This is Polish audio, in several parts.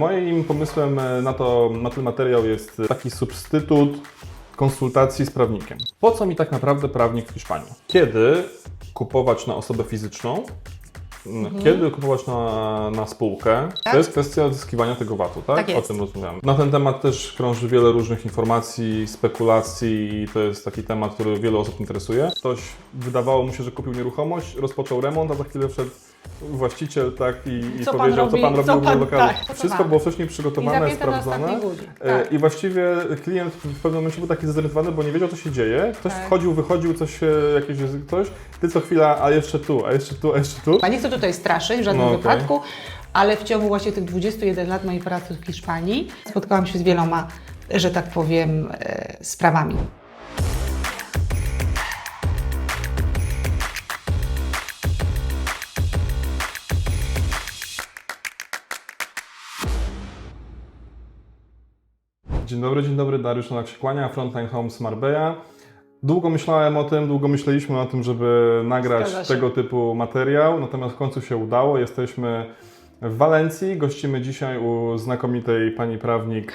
Moim pomysłem na ten materiał jest taki substytut konsultacji z prawnikiem. Po co mi tak naprawdę prawnik w Hiszpanii? Kiedy kupować na osobę fizyczną? Kiedy kupować na spółkę? Tak? To jest kwestia odzyskiwania tego VAT-u, tak? Tak jest. O tym rozmawiamy. Na ten temat też krąży wiele różnych informacji, spekulacji i to jest taki temat, który wiele osób interesuje. Ktoś, wydawało mu się, że kupił nieruchomość, rozpoczął remont, a za chwilę wszedł właściciel, tak, i Co pan powiedział, co pan robił w lokalu. tak, Wszystko było wcześniej przygotowane, sprawdzone. Tak. I właściwie klient w pewnym momencie był taki zorientowany, bo nie wiedział, co się dzieje. Ktoś Tak. wchodził, wychodził, ktoś, ty co chwila, a jeszcze tu, a jeszcze tu, a jeszcze tu. Nie chcę tutaj straszyć w żadnym No, okej. wypadku, ale w ciągu właśnie tych 21 lat mojej pracy w Hiszpanii spotkałam się z wieloma, że tak powiem, sprawami. Dzień dobry, Dariusz Nowak się kłania, Frontline Homes Marbella. Długo myślałem o tym, długo myśleliśmy o tym, żeby nagrać Zgadza się. tego typu materiał, natomiast w końcu się udało. Jesteśmy w Walencji, gościmy dzisiaj u znakomitej pani prawnik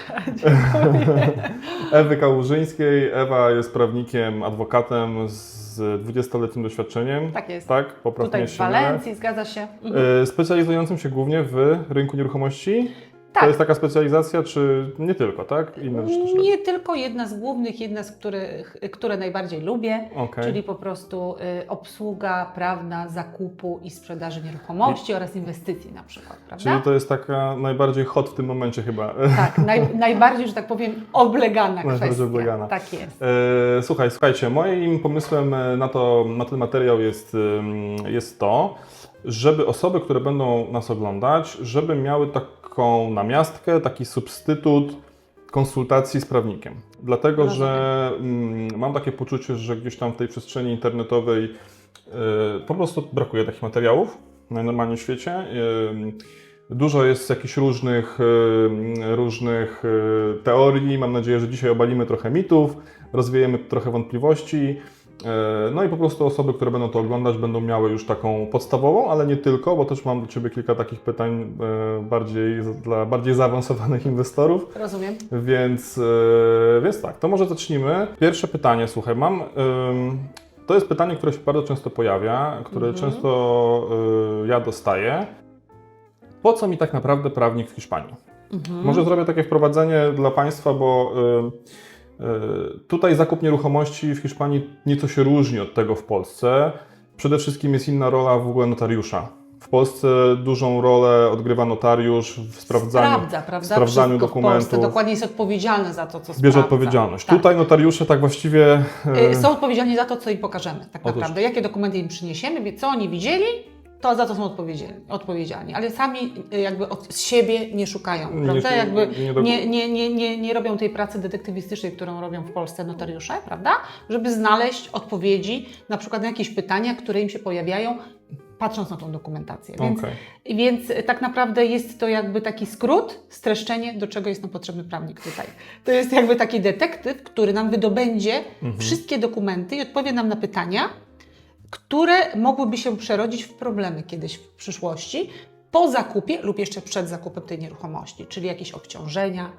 Ewy Kałużyńskiej. Ewa jest prawnikiem, adwokatem z 20-letnim doświadczeniem. Tak jest. Tak, poprawnie Tutaj w się mylę. Walencji, zgadza się. Specjalizującym się głównie w rynku nieruchomości. Tak. To jest taka specjalizacja, czy nie tylko, tak? Inne rzeczy też robisz? Nie tylko jedna z głównych, jedna z które najbardziej lubię, Okej. czyli po prostu obsługa prawna zakupu i sprzedaży nieruchomości oraz inwestycji na przykład, prawda? Czyli to jest taka najbardziej hot w tym momencie chyba. Tak, najbardziej, że tak powiem, oblegana Najbardziej kwestia. oblegana. Tak jest. Słuchajcie, moim pomysłem na ten materiał jest to, żeby osoby, które będą nas oglądać, żeby miały taką namiastkę, taki substytut konsultacji z prawnikiem. Dlatego, Rozumiem. że mam takie poczucie, że gdzieś tam w tej przestrzeni internetowej po prostu brakuje takich materiałów najnormalniej w świecie. Dużo jest jakichś różnych teorii. Mam nadzieję, że dzisiaj obalimy trochę mitów, rozwiejemy trochę wątpliwości. No i po prostu osoby, które będą to oglądać, będą miały już taką podstawową, ale nie tylko, bo też mam do Ciebie kilka takich pytań dla bardziej zaawansowanych inwestorów. Rozumiem. Więc tak, to może zacznijmy. Pierwsze pytanie, słuchaj, to jest pytanie, które się bardzo często pojawia, które często ja dostaję. Po co mi tak naprawdę prawnik w Hiszpanii? Może zrobię takie wprowadzenie dla Państwa, bo tutaj zakup nieruchomości w Hiszpanii nieco się różni od tego w Polsce. Przede wszystkim jest inna rola w ogóle notariusza. W Polsce dużą rolę odgrywa notariusz w sprawdzaniu Wszystko dokumentów. w Polsce dokładnie jest odpowiedzialny za to, co Bierze sprawdza. odpowiedzialność. Tak. Tutaj notariusze tak właściwie... Są odpowiedzialni za to, co im pokażemy, tak Otóż. naprawdę. Jakie dokumenty im przyniesiemy, co oni widzieli, to za to są odpowiedzialni. Ale sami jakby od siebie nie szukają, prawda? Nie robią tej pracy detektywistycznej, którą robią w Polsce notariusze, prawda? Żeby znaleźć odpowiedzi na przykład na jakieś pytania, które im się pojawiają, patrząc na tą dokumentację. Więc tak naprawdę jest to jakby taki skrót, streszczenie, do czego jest nam potrzebny prawnik tutaj. To jest jakby taki detektyw, który nam wydobędzie wszystkie dokumenty i odpowie nam na pytania, które mogłyby się przerodzić w problemy kiedyś w przyszłości, po zakupie lub jeszcze przed zakupem tej nieruchomości, czyli jakieś obciążenia,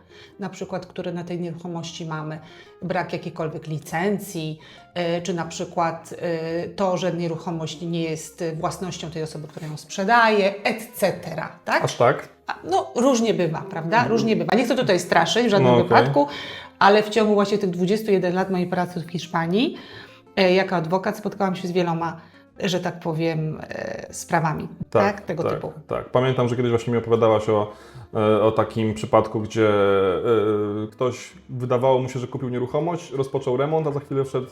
na przykład, które na tej nieruchomości mamy, brak jakiejkolwiek licencji, czy na przykład to, że nieruchomość nie jest własnością tej osoby, która ją sprzedaje, etc. Tak? Aż tak? No, różnie bywa, prawda? Różnie bywa. Nie chcę tutaj straszyć w żadnym No, okej. wypadku, ale w ciągu właśnie tych 21 lat mojej pracy w Hiszpanii, jako adwokat spotkałam się z wieloma, że tak powiem, sprawami tego typu. Tak. Pamiętam, że kiedyś właśnie mi opowiadałaś o takim przypadku, gdzie ktoś, wydawało mu się, że kupił nieruchomość, rozpoczął remont, a za chwilę wszedł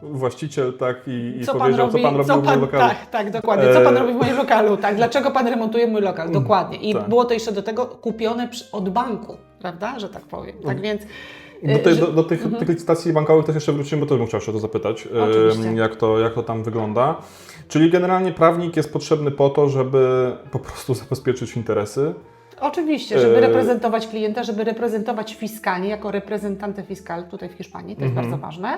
właściciel, tak, i powiedział, co pan robił w moim lokalu. Tak, dokładnie. Co pan robi w moim lokalu? Tak, dlaczego pan remontuje mój lokal? Dokładnie. I było to jeszcze do tego kupione od banku, prawda, że tak powiem. Tak więc... Do tych licytacji bankowych też jeszcze wrócimy, bo też bym chciał się o to zapytać, jak to tam wygląda. Czyli generalnie prawnik jest potrzebny po to, żeby po prostu zabezpieczyć interesy Oczywiście, żeby reprezentować klienta, żeby reprezentować fiskalnie, jako reprezentante fiscal tutaj w Hiszpanii, to jest bardzo ważne,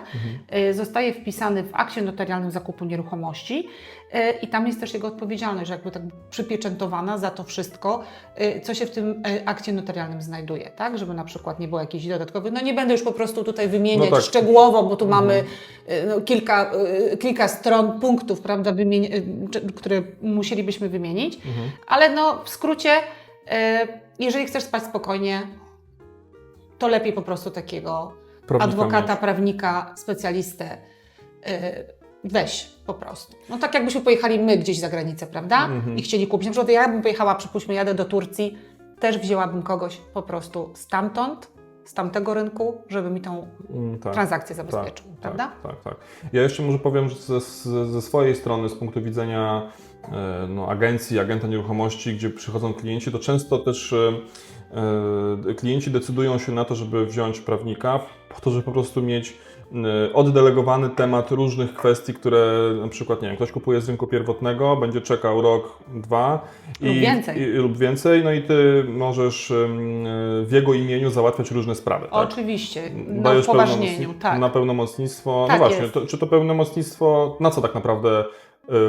zostaje wpisany w akcie notarialnym zakupu nieruchomości i tam jest też jego odpowiedzialność, jakby tak przypieczętowana za to wszystko, co się w tym akcie notarialnym znajduje, tak? Żeby na przykład nie było jakichś dodatkowych, no nie będę już po prostu tutaj wymieniać szczegółowo, bo tu mamy kilka stron, punktów, prawda, które musielibyśmy wymienić, ale no w skrócie, jeżeli chcesz spać spokojnie, to lepiej po prostu takiego adwokata, prawnika, specjalistę weź po prostu. No tak jakbyśmy pojechali my gdzieś za granicę, prawda? I chcieli kupić. Na przykład ja bym pojechała, przypuśćmy, jadę do Turcji, też wzięłabym kogoś po prostu stamtąd, z tamtego rynku, żeby mi tą transakcję zabezpieczył, prawda? Tak. Ja jeszcze może powiem, że ze swojej strony, z punktu widzenia agencji, agenta nieruchomości, gdzie przychodzą klienci, to często też klienci decydują się na to, żeby wziąć prawnika, po to, żeby po prostu mieć oddelegowany temat różnych kwestii, które na przykład, nie wiem, ktoś kupuje z rynku pierwotnego, będzie czekał rok, 2 lub więcej, no i ty możesz w jego imieniu załatwiać różne sprawy. Oczywiście, Dajesz w poważnieniu, na pełnomocnictwo. Tak no właśnie, jest. Czy to pełnomocnictwo, na co tak naprawdę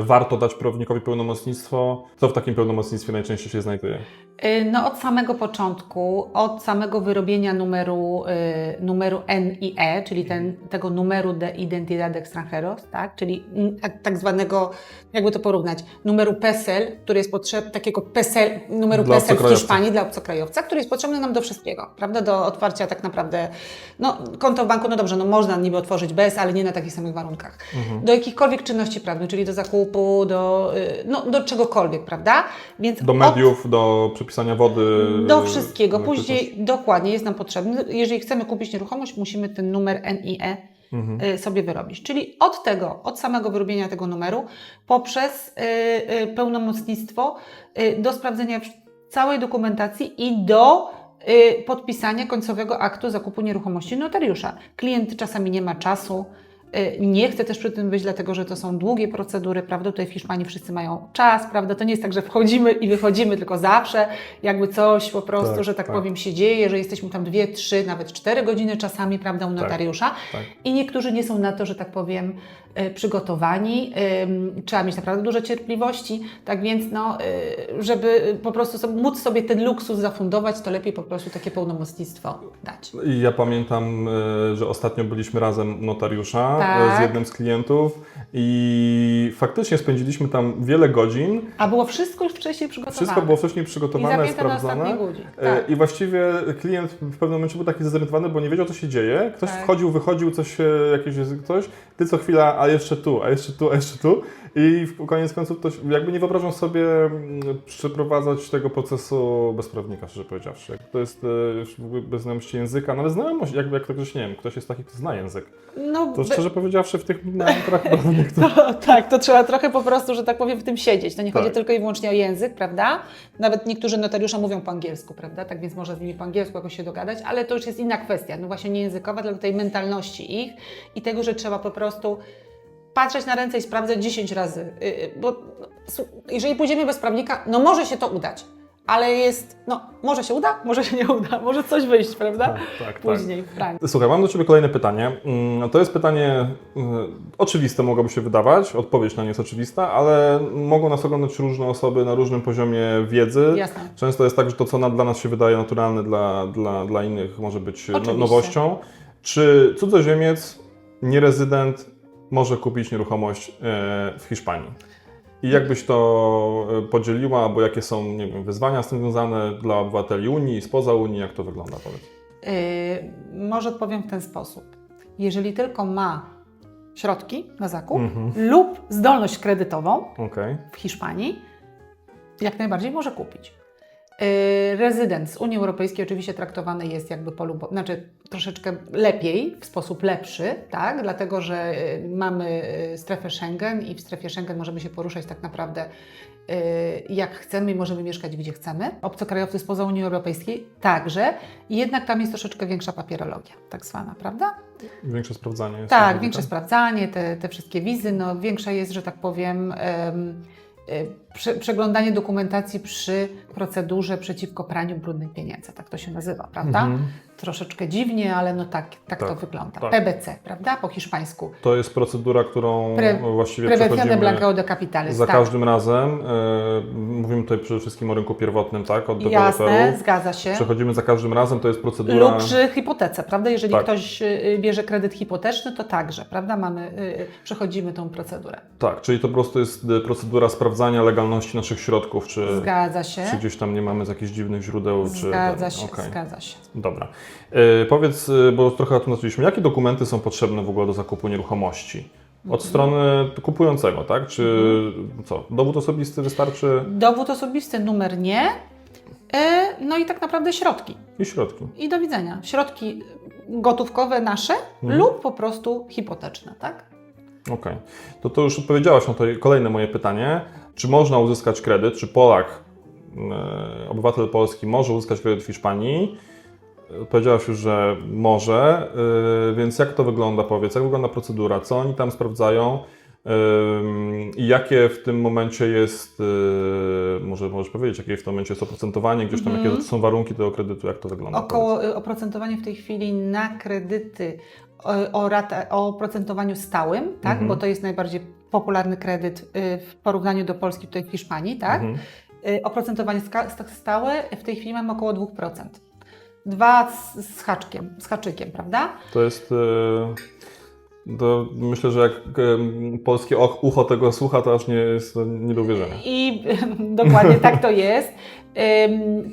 warto dać prawnikowi pełnomocnictwo? Co w takim pełnomocnictwie najczęściej się znajduje? No od samego początku, od samego wyrobienia numeru NIE, czyli tego numeru de identidad de extranjeros, tak? Czyli tak zwanego, jakby to porównać, numeru PESEL, który jest potrzebny, takiego numeru PESEL w Hiszpanii dla obcokrajowca, który jest potrzebny nam do wszystkiego, prawda? Do otwarcia tak naprawdę, no konto w banku, no dobrze, no można niby otworzyć bez, ale nie na takich samych warunkach. Do jakichkolwiek czynności prawnych, czyli do zakupu, do czegokolwiek, prawda? Więc do mediów, do przepisania wody. Do wszystkiego. Później dokładnie jest nam potrzebny. Jeżeli chcemy kupić nieruchomość, musimy ten numer NIE sobie wyrobić. Czyli od samego wyrobienia tego numeru, poprzez pełnomocnictwo, do sprawdzenia całej dokumentacji i do podpisania końcowego aktu zakupu nieruchomości notariusza. Klient czasami nie ma czasu, nie chce też przy tym być, dlatego że to są długie procedury, prawda? Tutaj w Hiszpanii wszyscy mają czas, prawda? To nie jest tak, że wchodzimy i wychodzimy, tylko zawsze jakby coś po prostu, że tak powiem, się dzieje, że jesteśmy tam 2, 3, nawet 4 godziny czasami, prawda, u notariusza. I niektórzy nie są na to, że tak powiem, przygotowani. Trzeba mieć naprawdę dużo cierpliwości, tak więc no, żeby po prostu móc sobie ten luksus zafundować, to lepiej po prostu takie pełnomocnictwo dać. I ja pamiętam, że ostatnio byliśmy razem u notariusza z jednym z klientów i faktycznie spędziliśmy tam wiele godzin. A było wszystko już wcześniej przygotowane. Wszystko było wcześniej przygotowane, sprawdzone. I właściwie klient w pewnym momencie był taki zdezorientowany, bo nie wiedział, co się dzieje. Ktoś wchodził, wychodził, coś, ty co chwila, a jeszcze tu. I koniec końców to jakby nie wyobrażam sobie przeprowadzać tego procesu bez prawnika, szczerze powiedziawszy. To jest bez znajomości języka, no ale znajomość, jak to ktoś, nie wiem, ktoś jest taki, kto zna język. No, to szczerze powiedziawszy w tych meandrach prawnych to trzeba trochę po prostu, że tak powiem, w tym siedzieć. To nie chodzi tylko i wyłącznie o język, prawda? Nawet niektórzy notariusze mówią po angielsku, prawda? Tak więc można z nimi po angielsku jakoś się dogadać, ale to już jest inna kwestia, no właśnie nie językowa, tylko tej mentalności ich i tego, że trzeba po prostu patrzeć na ręce i sprawdzać 10 razy, bo jeżeli pójdziemy bez prawnika, no może się to udać, ale może się uda, może się nie uda, może coś wyjść, prawda? Tak. Później. Słuchaj, mam do Ciebie kolejne pytanie. To jest pytanie oczywiste, mogłoby się wydawać, odpowiedź na nie jest oczywista, ale mogą nas oglądać różne osoby na różnym poziomie wiedzy. Jasne. Często jest tak, że to, co dla nas się wydaje naturalne, dla innych może być nowością. Czy cudzoziemiec, nierezydent może kupić nieruchomość w Hiszpanii? I jak byś to podzieliła, albo jakie są, nie wiem, wyzwania z tym związane dla obywateli Unii, spoza Unii, jak to wygląda, powiedz? Może odpowiem w ten sposób. Jeżeli tylko ma środki na zakup lub zdolność kredytową w Hiszpanii, jak najbardziej może kupić. Rezydent z Unii Europejskiej oczywiście traktowany jest jakby troszeczkę lepiej, w sposób lepszy, tak? Dlatego że mamy strefę Schengen i w strefie Schengen możemy się poruszać tak naprawdę jak chcemy i możemy mieszkać gdzie chcemy. Obcokrajowcy spoza Unii Europejskiej także, jednak tam jest troszeczkę większa papierologia, tak zwana, prawda? Większe sprawdzanie jest. Tak, większe sprawdzanie, te wszystkie wizy, no większa jest, że tak powiem, przeglądanie dokumentacji przy procedurze przeciwko praniu brudnych pieniędzy, tak to się nazywa, prawda? Troszeczkę dziwnie, ale no tak to wygląda. Tak. PBC, prawda? Po hiszpańsku. To jest procedura, którą właściwie Prevención przechodzimy de blanqueo de capitales. za tak. każdym razem. Mówimy tutaj przede wszystkim o rynku pierwotnym, tak? Od Jasne, deweloperów. zgadza się. Przechodzimy za każdym razem, to jest procedura... Lub przy hipotece, prawda? Jeżeli Tak. ktoś bierze kredyt hipoteczny, to także, prawda? Przechodzimy tą procedurę. Tak, czyli to po prostu jest procedura sprawdzania legalności naszych środków, czy, Zgadza się. czy gdzieś tam nie mamy z jakichś dziwnych źródeł. Zgadza się, Okej. zgadza się. Dobra. Powiedz, bo trochę o tym zaczęliśmy, jakie dokumenty są potrzebne w ogóle do zakupu nieruchomości? Od strony kupującego, tak? Czy co? Dowód osobisty wystarczy? Dowód osobisty, numer nie. No i tak naprawdę środki. I środki. I do widzenia. Środki gotówkowe nasze lub po prostu hipoteczne, tak? Okej. To już odpowiedziałaś na to kolejne moje pytanie. Czy można uzyskać kredyt? Czy Polak, obywatel polski może uzyskać kredyt w Hiszpanii? Odpowiedziałaś już, że może, więc jak to wygląda, powiedz? Jak wygląda procedura? Co oni tam sprawdzają? I jakie w tym momencie jest, możesz powiedzieć, jakie w tym momencie jest oprocentowanie, gdzieś tam, jakie są warunki tego kredytu, jak to wygląda? Oprocentowanie w tej chwili na kredyty o oprocentowaniu stałym, tak? Bo to jest najbardziej popularny kredyt w porównaniu do Polski tutaj w Hiszpanii, tak? Oprocentowanie stałe w tej chwili mamy około 2%. 2 z haczykiem, prawda? To jest... To myślę, że jak polskie ucho tego słucha, to aż nie jest nie do uwierzenia. I dokładnie tak to jest.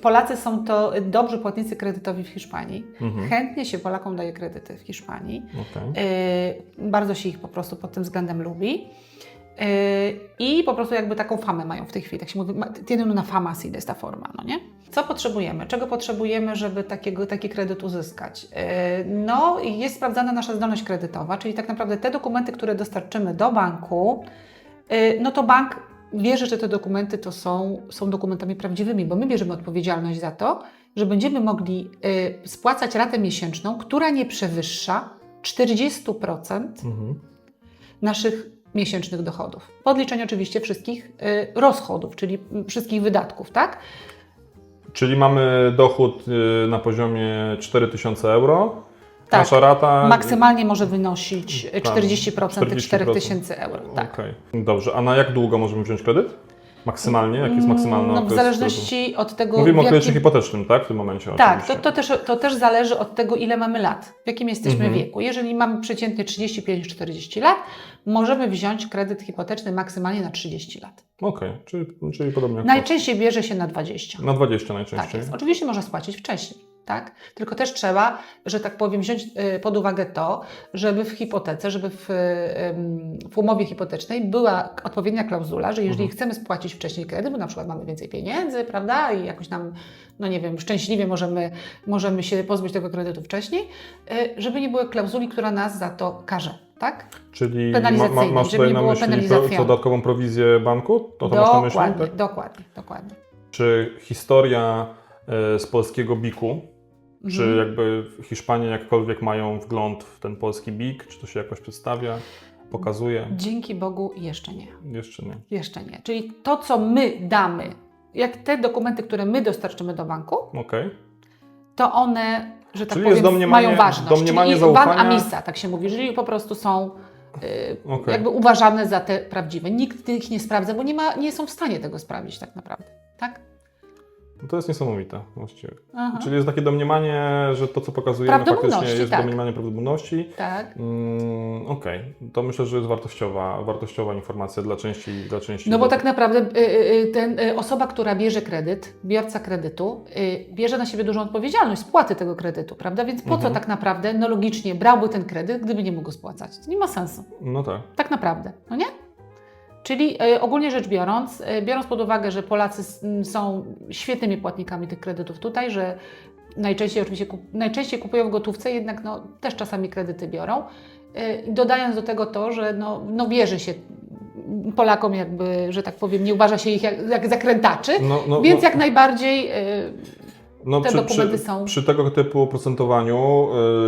Polacy są to dobrzy płatnicy kredytowi w Hiszpanii. Chętnie się Polakom daje kredyty w Hiszpanii. Okay. Bardzo się ich po prostu pod tym względem lubi. I po prostu jakby taką famę mają w tej chwili. Tak się mówi, tienen una fama, así, de esta forma, no nie? Co potrzebujemy? Czego potrzebujemy, żeby taki kredyt uzyskać? No, jest sprawdzana nasza zdolność kredytowa, czyli tak naprawdę te dokumenty, które dostarczymy do banku, no to bank wierzy, że te dokumenty to są dokumentami prawdziwymi, bo my bierzemy odpowiedzialność za to, że będziemy mogli spłacać ratę miesięczną, która nie przewyższa 40% naszych miesięcznych dochodów. Po odliczeniu oczywiście wszystkich rozchodów, czyli wszystkich wydatków, tak? Czyli mamy dochód na poziomie 4000 euro. Tak. Nasza rata... Maksymalnie może wynosić 40% tych 40%. 4000 euro. Tak. Okay. Dobrze, a na jak długo możemy wziąć kredyt? Maksymalnie? Jaki jest maksymalny okres? W zależności od tego... Mówimy o kredycie hipotecznym, tak? W tym momencie Tak, oczywiście. to też zależy od tego, ile mamy lat, w jakim jesteśmy wieku. Jeżeli mamy przeciętnie 35-40 lat, możemy wziąć kredyt hipoteczny maksymalnie na 30 lat. Okej, czyli podobnie jak Najczęściej bierze się na 20. na 20 Tak najczęściej. jest. Oczywiście można spłacić wcześniej. Tak? Tylko też trzeba, że tak powiem, wziąć pod uwagę to, żeby w hipotece, żeby w umowie hipotecznej była odpowiednia klauzula, że jeżeli chcemy spłacić wcześniej kredyt, bo na przykład mamy więcej pieniędzy, prawda, i jakoś nam, no nie wiem, szczęśliwie możemy się pozbyć tego kredytu wcześniej, żeby nie było klauzuli, która nas za to karze. Tak? Czyli penalizacyjnej, masz żeby tutaj nie na było myśli penalizacji. dodatkową prowizję banku? To masz na myśli? Tak? Dokładnie. Czy historia z polskiego BIK-u, czy jakby Hiszpanie jakkolwiek mają wgląd w ten polski BIK, czy to się jakoś przedstawia, pokazuje? Dzięki Bogu jeszcze nie. Jeszcze nie. Jeszcze nie. Czyli to, co my damy, jak te dokumenty, które my dostarczymy do banku, to one, że tak czyli powiem, mają ważność. Domniemanie czyli zaufania. van amissa, tak się mówi, czyli po prostu są jakby uważane za te prawdziwe. Nikt ich nie sprawdza, bo nie są w stanie tego sprawdzić tak naprawdę. Tak? To jest niesamowite właściwie. Czyli jest takie domniemanie, że to, co pokazujemy, faktycznie jest domniemanie prawdopodobności. Tak. Okej. To myślę, że jest wartościowa informacja dla części. No bo tak naprawdę osoba, która bierze kredyt, biorca kredytu, bierze na siebie dużą odpowiedzialność spłaty tego kredytu, prawda? Więc po co tak naprawdę, no logicznie, brałby ten kredyt, gdyby nie mógł go spłacać? To nie ma sensu. No tak. Tak naprawdę, no nie? Czyli ogólnie rzecz biorąc, biorąc pod uwagę, że Polacy są świetnymi płatnikami tych kredytów tutaj, że najczęściej kupują w gotówce, jednak no, też czasami kredyty biorą, dodając do tego to, że no wierzy się Polakom jakby, że tak powiem, nie uważa się ich jak zakrętaczy, więc jak najbardziej No, te dokumenty są. Przy tego typu procentowaniu,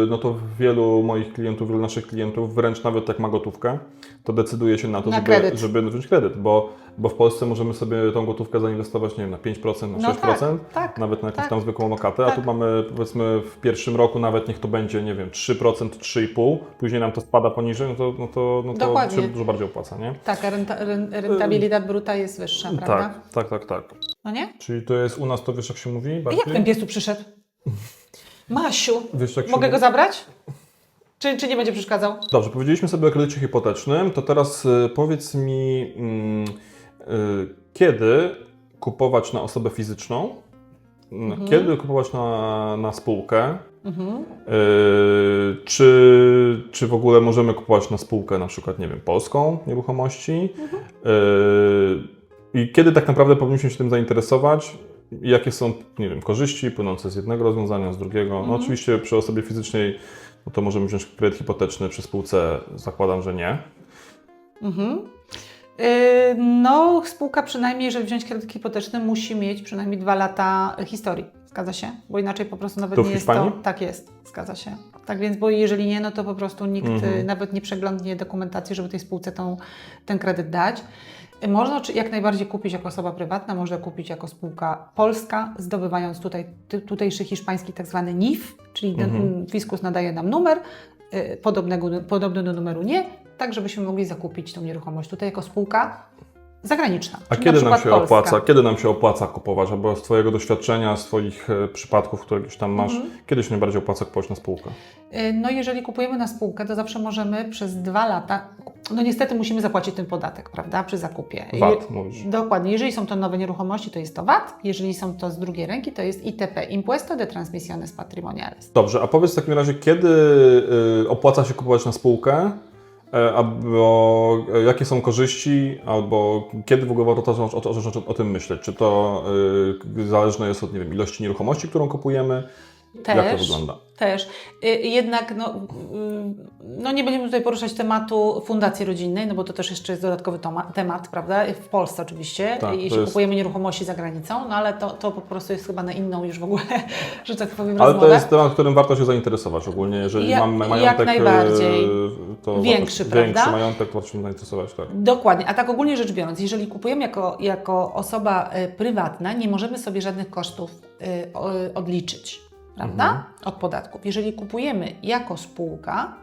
no to wielu moich klientów, wielu naszych klientów, wręcz nawet jak ma gotówkę, to decyduje się na to, żeby wziąć kredyt, bo w Polsce możemy sobie tą gotówkę zainwestować, nie wiem, na 5%, na 6%, nawet na jakąś tam zwykłą lokatę, a tu mamy, powiedzmy, w pierwszym roku nawet niech to będzie, nie wiem, 3%, 3,5%, później nam to spada poniżej, no to się dużo bardziej opłaca, nie? Tak, a rentabilidad bruta jest wyższa, prawda? Tak. No nie? Czyli to jest u nas, to wiesz jak się mówi? Jak ten pies tu przyszedł? Masiu, wiesz, jak mogę go zabrać? Czy nie będzie przeszkadzał? Dobrze, powiedzieliśmy sobie o kredycie hipotecznym, to teraz powiedz mi, kiedy kupować na osobę fizyczną, kiedy kupować na spółkę, czy w ogóle możemy kupować na spółkę na przykład, nie wiem, polską nieruchomości i kiedy tak naprawdę powinniśmy się tym zainteresować, jakie są, nie wiem, korzyści płynące z jednego rozwiązania, z drugiego. No oczywiście przy osobie fizycznej no to możemy wziąć kredyt hipoteczny, przy spółce zakładam, że nie. No, spółka przynajmniej, żeby wziąć kredyt hipoteczny, musi mieć przynajmniej 2 lata historii. Zgadza się? Bo inaczej po prostu nawet to nie jest to. Tak jest, zgadza się. Tak więc, bo jeżeli nie, no to po prostu nikt nawet nie przeglądnie dokumentacji, żeby tej spółce ten kredyt dać. Można jak najbardziej kupić jako osoba prywatna, można kupić jako spółka polska, zdobywając tutejszy hiszpański tak zwany NIF, czyli fiskus nadaje nam numer, podobny do numeru nie, tak żebyśmy mogli zakupić tą nieruchomość tutaj jako spółka zagraniczna. A kiedy nam się opłaca kupować? Albo z Twojego doświadczenia, z Twoich przypadków, które gdzieś tam masz, kiedy się najbardziej opłaca kupować na spółkę? No jeżeli kupujemy na spółkę, to zawsze możemy przez 2 lata, no niestety musimy zapłacić ten podatek, prawda, przy zakupie. VAT mówisz. Dokładnie. Jeżeli są to nowe nieruchomości, to jest to VAT. Jeżeli są to z drugiej ręki, to jest ITP, Impuesto de Transmisiones Patrimoniales. Dobrze, a powiedz w takim razie, kiedy opłaca się kupować na spółkę? Albo jakie są korzyści, albo kiedy w ogóle warto o tym myśleć? Czy to zależne jest od, nie wiem, ilości nieruchomości, którą kupujemy? Jak to wygląda? Też. Jednak no nie będziemy tutaj poruszać tematu fundacji rodzinnej, no bo to też jeszcze jest dodatkowy temat, prawda? W Polsce oczywiście, jeśli kupujemy nieruchomości za granicą, no ale to po prostu jest chyba na inną już w ogóle, że tak powiem, rozmowę. Ale to jest temat, którym warto się zainteresować ogólnie, jeżeli mamy majątek jak najbardziej. To większy, większy majątek, to warto się zainteresować, tak. Dokładnie, a tak ogólnie rzecz biorąc, jeżeli kupujemy jako osoba prywatna, nie możemy sobie żadnych kosztów odliczyć. Prawda? Od podatków. Jeżeli kupujemy jako spółka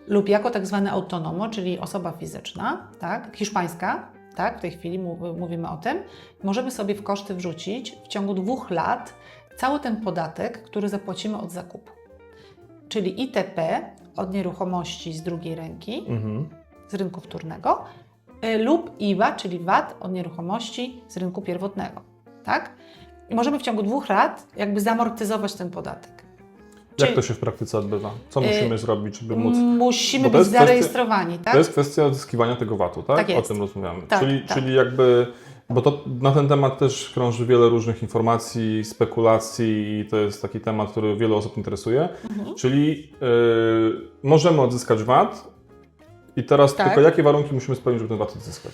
lub jako tak zwany autonomo, czyli osoba fizyczna, tak, hiszpańska, tak, w tej chwili mówimy o tym, możemy sobie w koszty wrzucić w ciągu 2 lat cały ten podatek, który zapłacimy od zakupu. Czyli ITP od nieruchomości z drugiej ręki, z rynku wtórnego, lub IVA, czyli VAT od nieruchomości z rynku pierwotnego. Tak? I możemy w ciągu 2 lat jakby zamortyzować ten podatek. Jak to się w praktyce odbywa? Co musimy zrobić, żeby móc... Musimy być zarejestrowani, tak? To jest kwestia odzyskiwania tego VAT-u, tak? Tak jest. O tym rozmawiamy. Tak, czyli jakby... Bo to na ten temat też krąży wiele różnych informacji, spekulacji i to jest taki temat, który wiele osób interesuje. Czyli możemy odzyskać VAT i teraz tylko jakie warunki musimy spełnić, żeby ten VAT odzyskać?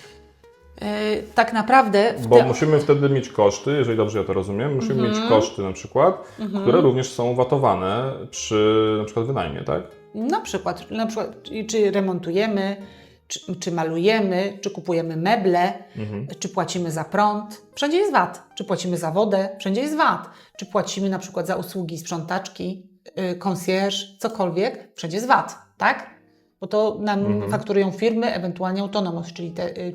Tak naprawdę... Bo musimy wtedy mieć koszty, jeżeli dobrze ja to rozumiem, musimy mieć koszty na przykład, które również są VAT-owane przy na przykład wynajmie, tak? Na przykład czy remontujemy, czy malujemy, czy kupujemy meble, czy płacimy za prąd, wszędzie jest VAT. Czy płacimy za wodę, wszędzie jest VAT. Czy płacimy na przykład za usługi sprzątaczki, concierge, cokolwiek, wszędzie jest VAT, tak? Bo to nam fakturują firmy, ewentualnie autonomos,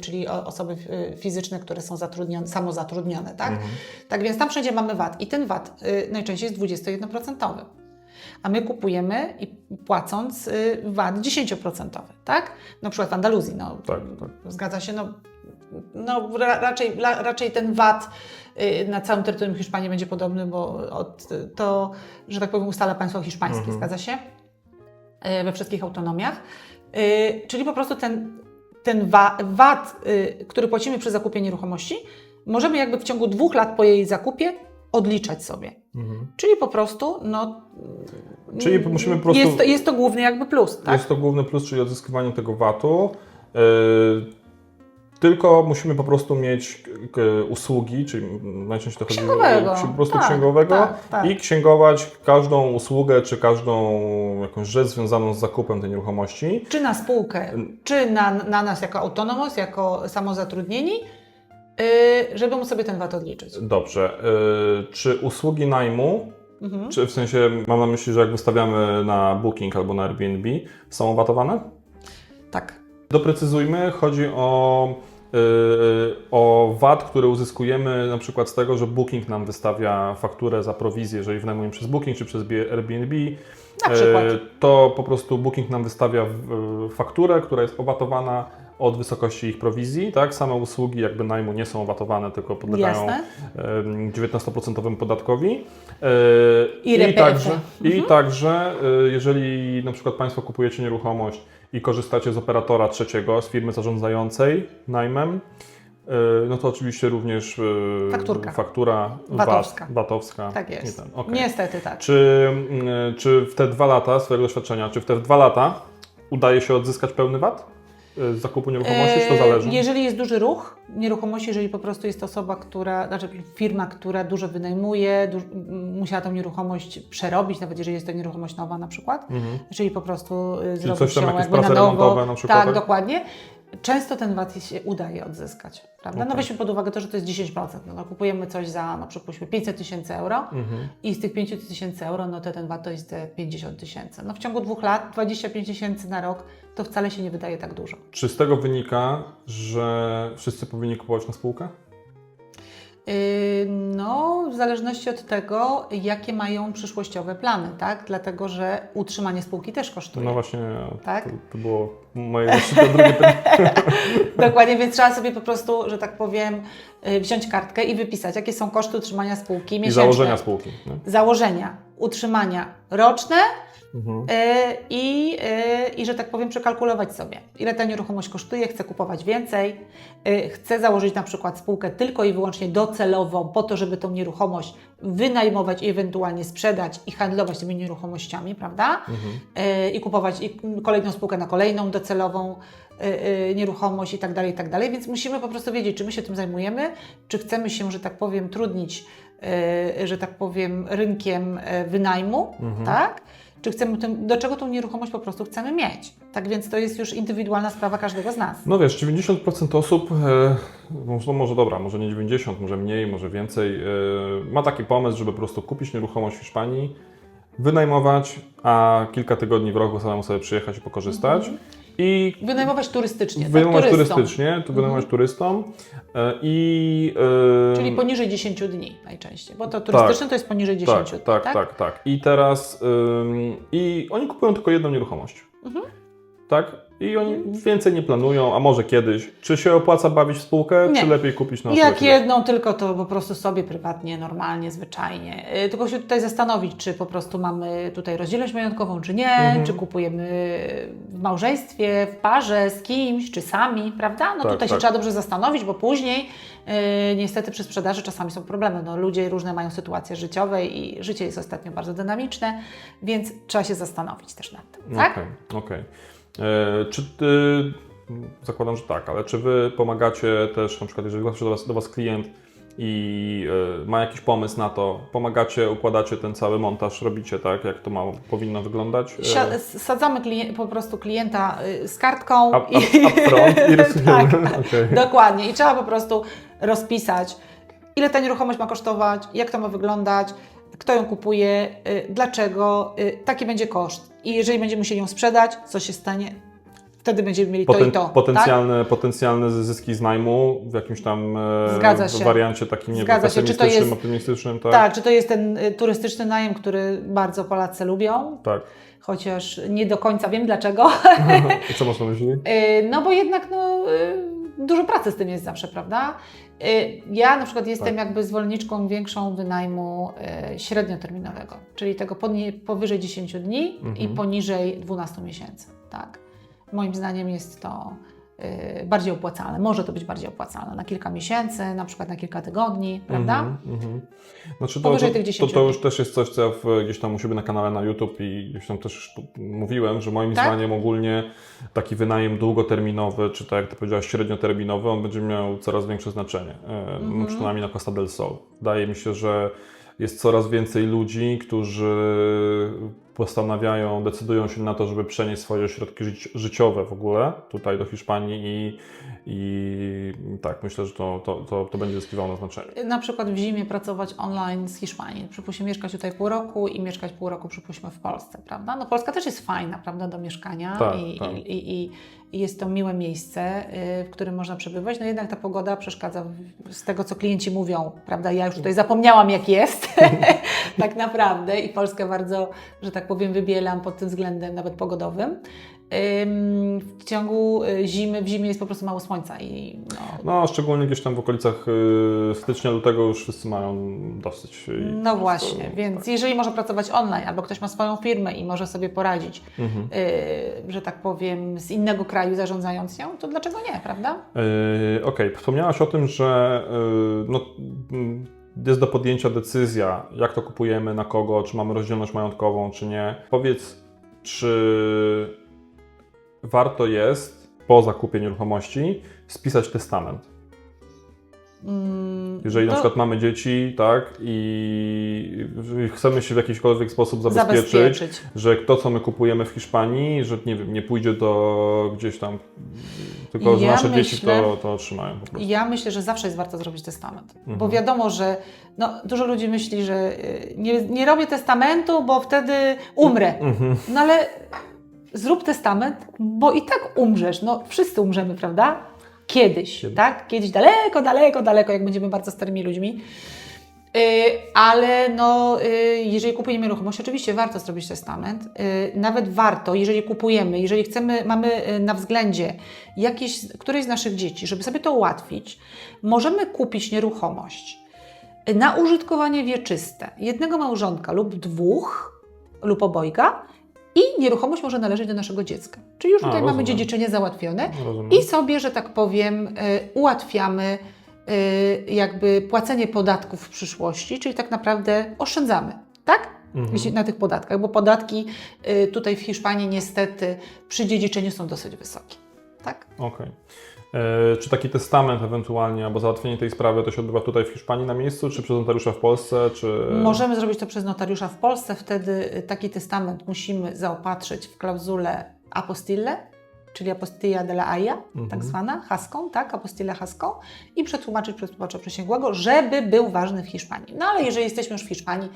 czyli osoby fizyczne, które są samozatrudnione, tak? Tak więc tam wszędzie mamy VAT i ten VAT najczęściej jest 21%. A my kupujemy i płacąc VAT 10%, tak? Na przykład w Andaluzji, no, tak. Zgadza się, no raczej ten VAT na całym terytorium Hiszpanii będzie podobny, bo to, że tak powiem, ustala państwo hiszpańskie, zgadza się? We wszystkich autonomiach. Czyli po prostu ten VAT, który płacimy przy zakupie nieruchomości, możemy jakby w ciągu 2 lat po jej zakupie odliczać sobie. Czyli po prostu, czyli musimy po prostu... Jest to główny jakby plus, tak? Jest to główny plus, czyli odzyskiwanie tego VAT-u. Tylko musimy po prostu mieć usługi, czyli najczęściej to chodzi księgowego. po prostu księgowego i księgować każdą usługę, czy każdą jakąś rzecz związaną z zakupem tej nieruchomości. Czy na spółkę, czy na nas jako autonomos, jako samozatrudnieni, żeby móc sobie ten VAT odliczyć. Dobrze. Czy usługi najmu, czy w sensie mam na myśli, że jak wystawiamy na Booking albo na Airbnb, są opłatowane? Tak. Doprecyzujmy, chodzi o VAT, który uzyskujemy na przykład z tego, że Booking nam wystawia fakturę za prowizję, jeżeli wynajmujemy przez Booking czy przez Airbnb. Na przykład. To po prostu Booking nam wystawia fakturę, która jest obatowana od wysokości ich prowizji, tak? Same usługi jakby najmu nie są obatowane, tylko podlegają 19% podatkowi. I także, jeżeli na przykład Państwo kupujecie nieruchomość i korzystacie z operatora trzeciego, z firmy zarządzającej najmem, no to oczywiście również faktura VAT-owska. Tak jest. Okay. Niestety tak. Czy w te 2 lata swojego doświadczenia, czy w te 2 lata udaje się odzyskać pełny VAT z zakupu nieruchomości, czy to zależy? Jeżeli jest duży ruch nieruchomości, jeżeli po prostu jest osoba, firma, która dużo wynajmuje, musiała tą nieruchomość przerobić, nawet jeżeli jest to nieruchomość nowa na przykład, czyli po prostu zrobić coś tam ją jakieś jakby prace na nowo. remontowe na przykład? Tak, dokładnie. Często ten VAT się udaje odzyskać, prawda? Okay. No weźmy pod uwagę to, że to jest 10%. No, kupujemy coś za na przykład 500 000 euro i z tych 500 000 euro, no to ten VAT to jest 50 000. No w ciągu 2 lat 25 000 na rok to wcale się nie wydaje tak dużo. Czy z tego wynika, że wszyscy powinni kupować na spółkę? No, w zależności od tego, jakie mają przyszłościowe plany, tak? Dlatego, że utrzymanie spółki też kosztuje. No właśnie, tak? to było moje drugie pytanie. Dokładnie, więc trzeba sobie po prostu, że tak powiem, wziąć kartkę i wypisać, jakie są koszty utrzymania spółki miesięczne. I założenia spółki. Nie? Założenia, utrzymania roczne i że tak powiem, przekalkulować sobie, ile ta nieruchomość kosztuje, chcę kupować więcej, chcę założyć na przykład spółkę tylko i wyłącznie docelową po to, żeby tą nieruchomość wynajmować i ewentualnie sprzedać i handlować tymi nieruchomościami, prawda? I kupować kolejną spółkę na kolejną docelową nieruchomość i tak dalej, więc musimy po prostu wiedzieć, czy my się tym zajmujemy, czy chcemy się, że tak powiem, trudnić, że tak powiem, rynkiem wynajmu, tak? Czy chcemy do czego tą nieruchomość po prostu chcemy mieć. Tak więc to jest już indywidualna sprawa każdego z nas. No wiesz, 90% osób, może nie 90, może mniej, może więcej, ma taki pomysł, żeby po prostu kupić nieruchomość w Hiszpanii, wynajmować, a kilka tygodni w roku samemu sobie przyjechać i pokorzystać. I wynajmować turystycznie. Wynajmować turystom. Czyli poniżej 10 dni najczęściej, bo to turystyczne to jest poniżej 10 dni. Tak. I teraz i oni kupują tylko jedną nieruchomość. Tak? I oni więcej nie planują, a może kiedyś. Czy się opłaca bawić w spółkę, czy lepiej kupić na Jak jedną, tylko to po prostu sobie prywatnie, normalnie, zwyczajnie. Tylko się tutaj zastanowić, czy po prostu mamy tutaj rozdzielność majątkową, czy nie, czy kupujemy w małżeństwie, w parze, z kimś, czy sami, prawda? No tutaj się trzeba dobrze zastanowić, bo później niestety przy sprzedaży czasami są problemy. No, ludzie różne mają sytuacje życiowe i życie jest ostatnio bardzo dynamiczne, więc trzeba się zastanowić też nad tym, tak? Okej. Czy zakładam, że tak, ale czy Wy pomagacie też, na przykład jeżeli zawsze do Was klient i ma jakiś pomysł na to, pomagacie, układacie ten cały montaż, robicie tak, jak to powinno wyglądać? Sadzamy po prostu klienta z kartką upfront i rysujemy. Dokładnie. I trzeba po prostu rozpisać, ile ta nieruchomość ma kosztować, jak to ma wyglądać, kto ją kupuje, dlaczego, taki będzie koszt. I jeżeli będziemy musieli ją sprzedać, co się stanie, wtedy będziemy mieli to i to. Potencjalne zyski z najmu w jakimś tam wariancie takim, nie wiem, pesymistycznym, optymistycznym. Tak, czy to jest ten turystyczny najem, który bardzo Polacy lubią. Tak. Chociaż nie do końca wiem dlaczego. I co masz na myśli? No bo jednak dużo pracy z tym jest zawsze, prawda? Ja na przykład jestem jakby zwolenniczką większą wynajmu średnioterminowego, czyli tego powyżej 10 dni i poniżej 12 miesięcy, tak? Moim zdaniem jest to bardziej opłacalne. Może to być bardziej opłacalne na kilka miesięcy, na przykład na kilka tygodni, prawda? Znaczy Powyżej tych 10 to już też jest coś, co ja gdzieś tam u siebie na kanale na YouTube i gdzieś tam też mówiłem, że moim zdaniem ogólnie taki wynajem długoterminowy, czy tak jak Ty powiedziałaś, średnioterminowy, on będzie miał coraz większe znaczenie. Przynajmniej na Costa del Sol. Wydaje mi się, że jest coraz więcej ludzi, którzy decydują się na to, żeby przenieść swoje środki życiowe w ogóle tutaj do Hiszpanii i tak, myślę, że to będzie zyskiwało na znaczeniu. Na przykład w zimie pracować online z Hiszpanii. Przypuśćmy mieszkać tutaj pół roku i mieszkać pół roku przypuśćmy w Polsce, prawda? No Polska też jest fajna, prawda, do mieszkania i jest to miłe miejsce, w którym można przebywać. No jednak ta pogoda przeszkadza z tego, co klienci mówią, prawda? Ja już tutaj zapomniałam, jak jest tak naprawdę i Polskę bardzo, że tak powiem, wybielam pod tym względem nawet pogodowym. W ciągu zimy, w zimie jest po prostu mało słońca i no szczególnie gdzieś tam w okolicach stycznia, lutego już wszyscy mają dosyć. No właśnie, więc jeżeli może pracować online, albo ktoś ma swoją firmę i może sobie poradzić, że tak powiem, z innego kraju zarządzając ją, to dlaczego nie, prawda? Okej, wspomniałaś o tym, że jest do podjęcia decyzja, jak to kupujemy, na kogo, czy mamy rozdzielność majątkową, czy nie. Powiedz, czy warto jest po zakupie nieruchomości spisać testament? Jeżeli na przykład mamy dzieci, tak, i chcemy się w jakikolwiek sposób zabezpieczyć, że to, co my kupujemy w Hiszpanii, że nie wiem, nie pójdzie do gdzieś tam, tylko że nasze dzieci to otrzymają po prostu. Ja myślę, że zawsze jest warto zrobić testament, bo wiadomo, że dużo ludzi myśli, że nie robię testamentu, bo wtedy umrę. No ale zrób testament, bo i tak umrzesz. No wszyscy umrzemy, prawda? Kiedyś, tak? Kiedyś daleko, daleko, daleko, jak będziemy bardzo starymi ludźmi. Ale jeżeli kupujemy nieruchomość, oczywiście warto zrobić testament. Nawet warto, jeżeli kupujemy, jeżeli mamy na względzie któreś z naszych dzieci, żeby sobie to ułatwić, możemy kupić nieruchomość na użytkowanie wieczyste jednego małżonka lub dwóch, lub obojga, i nieruchomość może należeć do naszego dziecka. Czyli już tutaj mamy dziedziczenie załatwione i sobie, że tak powiem, ułatwiamy jakby płacenie podatków w przyszłości, czyli tak naprawdę oszczędzamy, tak? Na tych podatkach, bo podatki tutaj w Hiszpanii niestety przy dziedziczeniu są dosyć wysokie, tak? Okej. Czy taki testament ewentualnie, albo załatwienie tej sprawy to się odbywa tutaj w Hiszpanii na miejscu, czy przez notariusza w Polsce? Możemy zrobić to przez notariusza w Polsce, wtedy taki testament musimy zaopatrzyć w klauzulę apostille, czyli apostilla de la Haya, tak zwana, haską, tak, apostille haską, i przetłumaczyć przez tłumacza przysięgłego, żeby był ważny w Hiszpanii. No ale jeżeli jesteśmy już w Hiszpanii,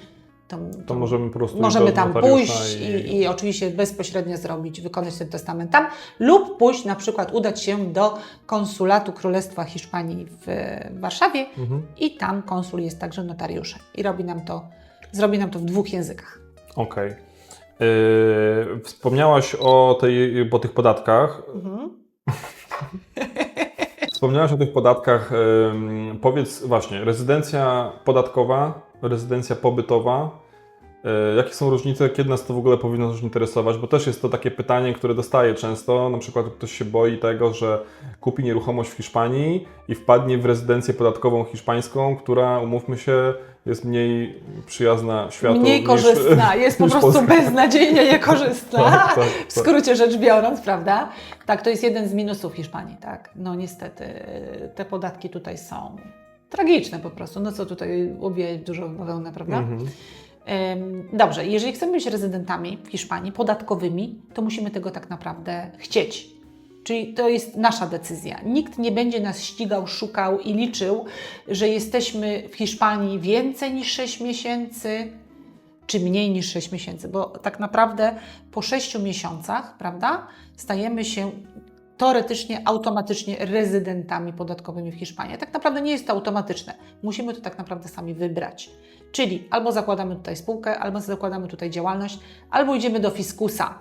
to możemy po prostu możemy tam pójść i oczywiście bezpośrednio wykonać ten testament tam, lub pójść na przykład, udać się do konsulatu Królestwa Hiszpanii w Warszawie i tam konsul jest także notariuszem i zrobi nam to w 2 językach. Okej. Wspomniałaś o tych podatkach. Wspomniałaś o tych podatkach. Powiedz właśnie, rezydencja podatkowa, rezydencja pobytowa. Jakie są różnice, kiedy nas to w ogóle powinno już interesować? Bo też jest to takie pytanie, które dostaję często. Na przykład ktoś się boi tego, że kupi nieruchomość w Hiszpanii i wpadnie w rezydencję podatkową hiszpańską, która, umówmy się, jest mniej przyjazna światu. Mniej korzystna, jest po prostu beznadziejnie niekorzystna. W skrócie rzecz biorąc, prawda? Tak, to jest jeden z minusów Hiszpanii, tak? No niestety, te podatki tutaj są tragiczne po prostu. No co tutaj obijać dużo bawełnę, prawda? Dobrze, jeżeli chcemy być rezydentami w Hiszpanii podatkowymi, to musimy tego tak naprawdę chcieć. Czyli to jest nasza decyzja. Nikt nie będzie nas ścigał, szukał i liczył, że jesteśmy w Hiszpanii więcej niż 6 miesięcy, czy mniej niż 6 miesięcy, bo tak naprawdę po 6 miesiącach, prawda, stajemy się teoretycznie, automatycznie rezydentami podatkowymi w Hiszpanii. Tak naprawdę nie jest to automatyczne. Musimy to tak naprawdę sami wybrać. Czyli albo zakładamy tutaj spółkę, albo zakładamy tutaj działalność, albo idziemy do fiskusa.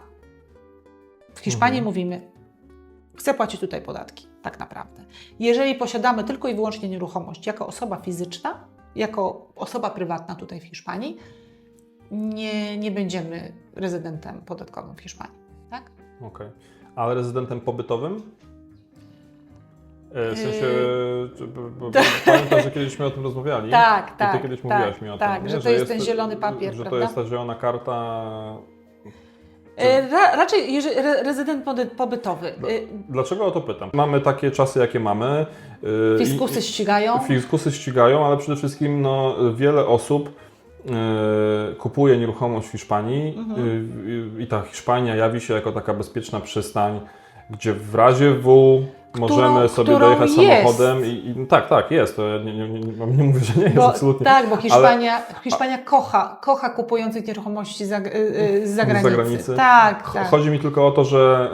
W Hiszpanii mówimy, chcę płacić tutaj podatki, tak naprawdę. Jeżeli posiadamy tylko i wyłącznie nieruchomość jako osoba fizyczna, jako osoba prywatna tutaj w Hiszpanii, nie będziemy rezydentem podatkowym w Hiszpanii, tak? Okej. Ale rezydentem pobytowym? W sensie, pamiętam, że kiedyś o tym rozmawiali. Tak, I tak. ty kiedyś mówiłaś mi o tym. Tak, nie? że to jest ten zielony papier, że prawda? to jest ta zielona karta. Raczej rezydent pobytowy. Dlaczego o to pytam? Mamy takie czasy, jakie mamy. Fiskusy ścigają. Fiskusy ścigają, ale przede wszystkim wiele osób kupuje nieruchomość w Hiszpanii i ta Hiszpania jawi się jako taka bezpieczna przystań, gdzie w razie W możemy sobie dojechać samochodem tak, jest. To ja nie mówię, że nie jest absolutnie. Tak, bo Hiszpania kocha kupujących nieruchomości z zagranicy. Tak. Chodzi mi tylko o to, że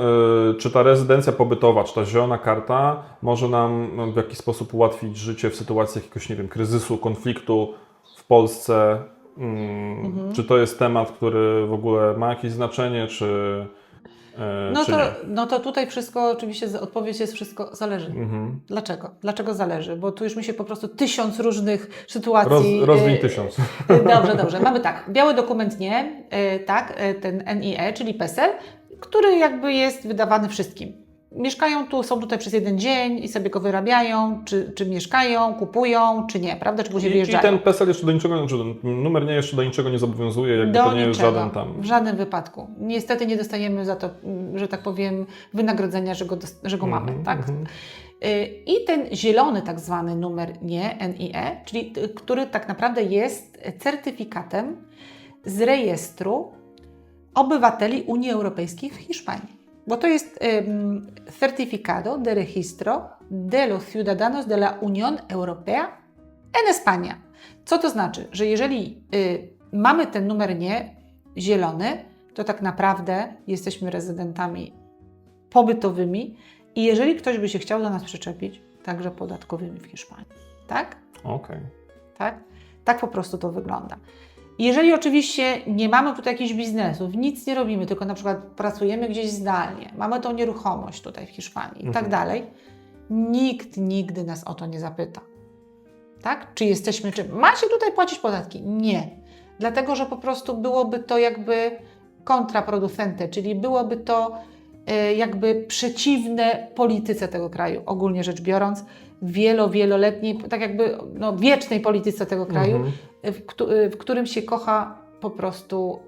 czy ta rezydencja pobytowa, czy ta zielona karta może nam w jakiś sposób ułatwić życie w sytuacji jakiegoś, nie wiem, kryzysu, konfliktu w Polsce. Czy to jest temat, który w ogóle ma jakieś znaczenie, czy nie? No to tutaj wszystko, oczywiście odpowiedź jest wszystko zależy. Dlaczego? Dlaczego zależy? Bo tu już mi się po prostu 1000 różnych sytuacji... Rozwij 1000. Dobrze. Mamy tak, biały dokument nie, ten NIE, czyli PESEL, który jakby jest wydawany wszystkim. Mieszkają tu, są tutaj przez jeden dzień i sobie go wyrabiają, czy mieszkają, kupują, czy nie, prawda? Czy później wyjeżdżają. I ten PESEL jeszcze do niczego, numer nie jeszcze do niczego nie zobowiązuje, jakby to nie jest żaden tam... W żadnym wypadku. Niestety nie dostajemy za to, że tak powiem, wynagrodzenia, że go mamy, tak? I ten zielony tak zwany numer NIE, czyli który tak naprawdę jest certyfikatem z rejestru obywateli Unii Europejskiej w Hiszpanii. Bo to jest Certificado de Registro de los Ciudadanos de la Unión Europea en España. Co to znaczy? Że jeżeli mamy ten numer zielony, to tak naprawdę jesteśmy rezydentami pobytowymi i jeżeli ktoś by się chciał do nas przyczepić, także podatkowymi w Hiszpanii. Tak? Okej. Tak? Tak po prostu to wygląda. Jeżeli oczywiście nie mamy tutaj jakichś biznesów, nic nie robimy, tylko na przykład pracujemy gdzieś zdalnie, mamy tą nieruchomość tutaj w Hiszpanii i tak dalej, nikt nigdy nas o to nie zapyta. Tak? Czy jesteśmy, czy macie tutaj płacić podatki? Nie. Dlatego, że po prostu byłoby to jakby kontraproducente, czyli byłoby to jakby przeciwne polityce tego kraju, ogólnie rzecz biorąc, wieloletniej, tak jakby wiecznej polityce tego kraju, w którym się kocha po prostu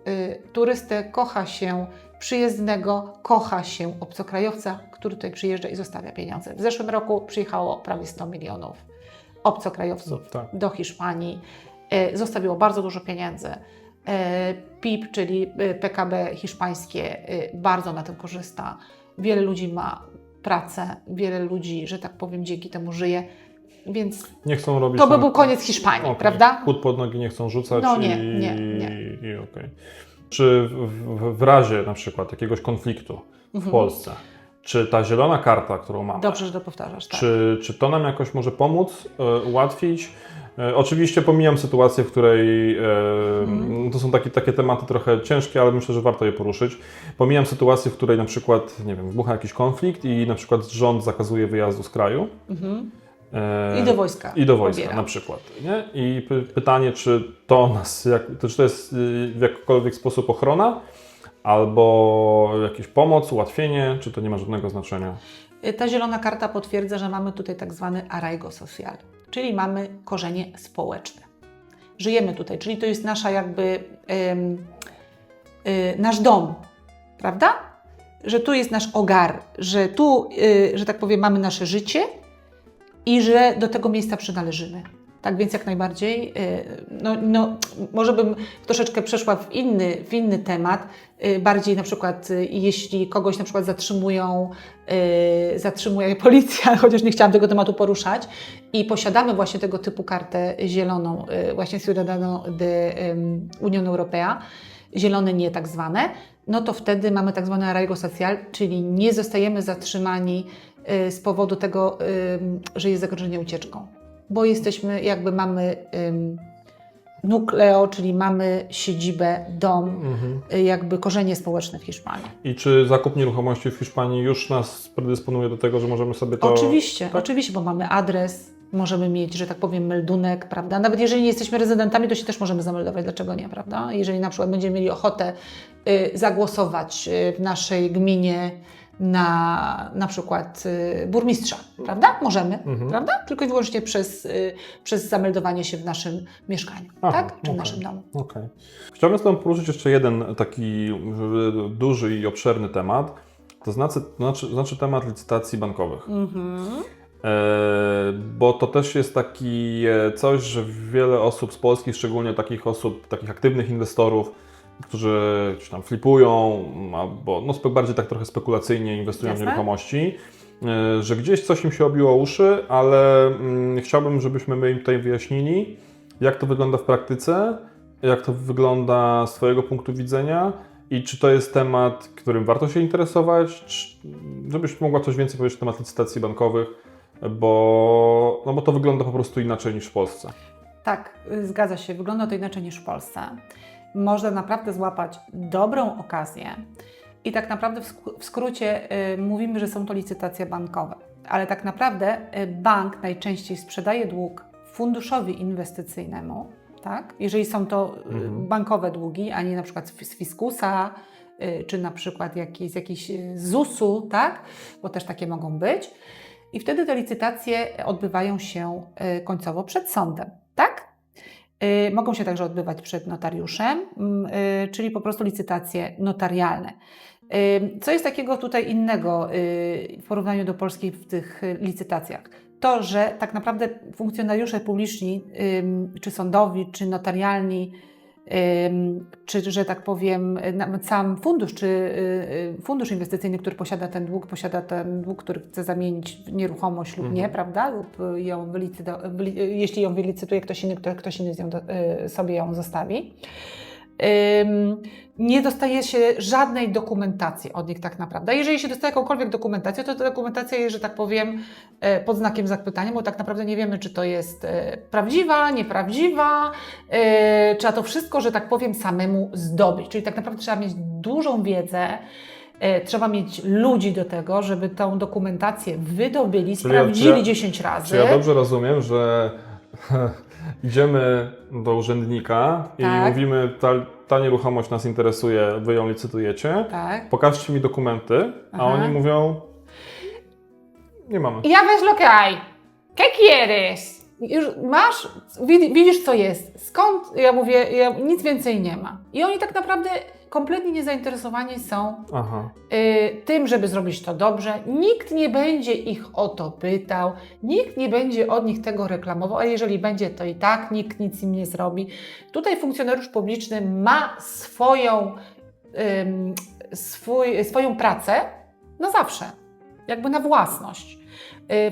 turystę, kocha się przyjezdnego, kocha się obcokrajowca, który tutaj przyjeżdża i zostawia pieniądze. W zeszłym roku przyjechało prawie 100 milionów obcokrajowców do Hiszpanii, zostawiło bardzo dużo pieniędzy. PIB, czyli PKB hiszpańskie, bardzo na tym korzysta. Wiele ludzi ma pracę, wiele ludzi, że tak powiem, dzięki temu żyje, więc nie chcą robić to by był koniec Hiszpanii, prawda? Kłód pod nogi nie chcą rzucać. No nie. Okay. Czy w razie na przykład jakiegoś konfliktu w Polsce, czy ta zielona karta, którą mamy, dobrze, że to powtarzasz, tak. czy to nam jakoś może pomóc, ułatwić? Oczywiście pomijam sytuację, w której to są takie tematy trochę ciężkie, ale myślę, że warto je poruszyć. Pomijam sytuację, w której na przykład, nie wiem, wybucha jakiś konflikt i na przykład rząd zakazuje wyjazdu z kraju. I do wojska. I do wojska na przykład. Nie? I pytanie, czy to nas, czy to jest w jakikolwiek sposób ochrona, albo jakaś pomoc, ułatwienie, czy to nie ma żadnego znaczenia? Ta zielona karta potwierdza, że mamy tutaj tak zwany arraigo social, czyli mamy korzenie społeczne. Żyjemy tutaj, czyli to jest nasza jakby nasz dom, prawda? Że tu jest nasz ogar, że tu, że tak powiem, mamy nasze życie i że do tego miejsca przynależymy. Tak więc jak najbardziej, może bym troszeczkę przeszła w inny temat, bardziej na przykład jeśli kogoś na przykład zatrzymuje policja, chociaż nie chciałam tego tematu poruszać i posiadamy właśnie tego typu kartę zieloną, właśnie Ciudadano de Unión Europea, zielone nie tak zwane, no to wtedy mamy tak zwane arraigo social, czyli nie zostajemy zatrzymani z powodu tego, że jest zagrożenie ucieczką. Bo jesteśmy, jakby mamy nukleo, czyli mamy siedzibę, dom, jakby korzenie społeczne w Hiszpanii. I czy zakup nieruchomości w Hiszpanii już nas predysponuje do tego, że możemy sobie to... Oczywiście, bo mamy adres, możemy mieć, że tak powiem, meldunek, prawda? Nawet jeżeli nie jesteśmy rezydentami, to się też możemy zameldować, dlaczego nie, prawda? Jeżeli na przykład będziemy mieli ochotę zagłosować w naszej gminie na przykład burmistrza, prawda? Możemy, prawda? Tylko i wyłącznie przez zameldowanie się w naszym mieszkaniu, tak? Czy w naszym domu. Okay. Chciałbym z Tobą poruszyć jeszcze jeden taki duży i obszerny temat, to znaczy temat licytacji bankowych. Bo to też jest coś, że wiele osób z Polski, szczególnie takich aktywnych inwestorów, którzy gdzieś tam flipują, albo bardziej tak trochę spekulacyjnie inwestują w nieruchomości, że gdzieś coś im się obiło o uszy, ale chciałbym, żebyśmy my im tutaj wyjaśnili, jak to wygląda w praktyce, jak to wygląda z Twojego punktu widzenia i czy to jest temat, którym warto się interesować, żebyś mogła coś więcej powiedzieć na temat licytacji bankowych, bo to wygląda po prostu inaczej niż w Polsce. Tak, zgadza się, wygląda to inaczej niż w Polsce. Można naprawdę złapać dobrą okazję i tak naprawdę w skrócie mówimy, że są to licytacje bankowe, ale tak naprawdę bank najczęściej sprzedaje dług funduszowi inwestycyjnemu, tak? Jeżeli są to bankowe długi, a nie na przykład z fiskusa, czy na przykład z jakiejś ZUS-u, tak? Bo też takie mogą być. I wtedy te licytacje odbywają się końcowo przed sądem, tak? Mogą się także odbywać przed notariuszem, czyli po prostu licytacje notarialne. Co jest takiego tutaj innego w porównaniu do Polski w tych licytacjach? To, że tak naprawdę funkcjonariusze publiczni, czy sądowi, czy notarialni, czy, że tak powiem, sam fundusz, czy fundusz inwestycyjny, który posiada ten dług, który chce zamienić w nieruchomość lub nie, prawda? Lub ją jeśli ją wylicytuje ktoś inny, ktoś inny sobie ją zostawi. Nie dostaje się żadnej dokumentacji od nich tak naprawdę. A jeżeli się dostaje jakąkolwiek dokumentację, to ta dokumentacja jest, że tak powiem, pod znakiem zapytania, bo tak naprawdę nie wiemy, czy to jest prawdziwa, nieprawdziwa, trzeba to wszystko, że tak powiem, samemu zdobyć. Czyli tak naprawdę trzeba mieć dużą wiedzę, trzeba mieć ludzi do tego, żeby tą dokumentację wydobyli, sprawdzili 10 razy. Czy ja dobrze rozumiem, że idziemy do urzędnika i mówimy, ta nieruchomość nas interesuje, wy ją licytujecie, pokażcie mi dokumenty, a oni mówią, nie mamy. Ja ves lo que hay. ¿Qué quieres? Już masz, widzisz co jest. Skąd? Ja mówię, nic więcej nie ma. I oni tak naprawdę kompletnie niezainteresowani są tym, żeby zrobić to dobrze. Nikt nie będzie ich o to pytał, nikt nie będzie od nich tego reklamował, a jeżeli będzie, to i tak nikt nic im nie zrobi. Tutaj funkcjonariusz publiczny ma swoją pracę na zawsze, jakby na własność.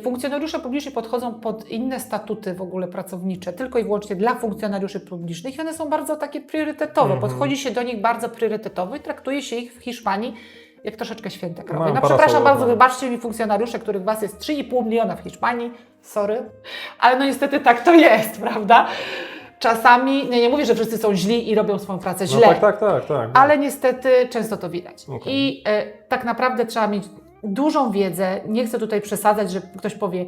Funkcjonariusze publiczni podchodzą pod inne statuty w ogóle pracownicze, tylko i wyłącznie dla funkcjonariuszy publicznych i one są bardzo takie priorytetowe. Podchodzi się do nich bardzo priorytetowo i traktuje się ich w Hiszpanii jak troszeczkę święte krowy. Przepraszam bardzo, wybaczcie mi funkcjonariusze, których was jest 3,5 miliona w Hiszpanii, sorry, ale no niestety tak to jest, prawda? Czasami, nie mówię, że wszyscy są źli i robią swoją pracę źle, tak. Ale niestety często to widać. I tak naprawdę trzeba mieć dużą wiedzę, nie chcę tutaj przesadzać, że ktoś powie,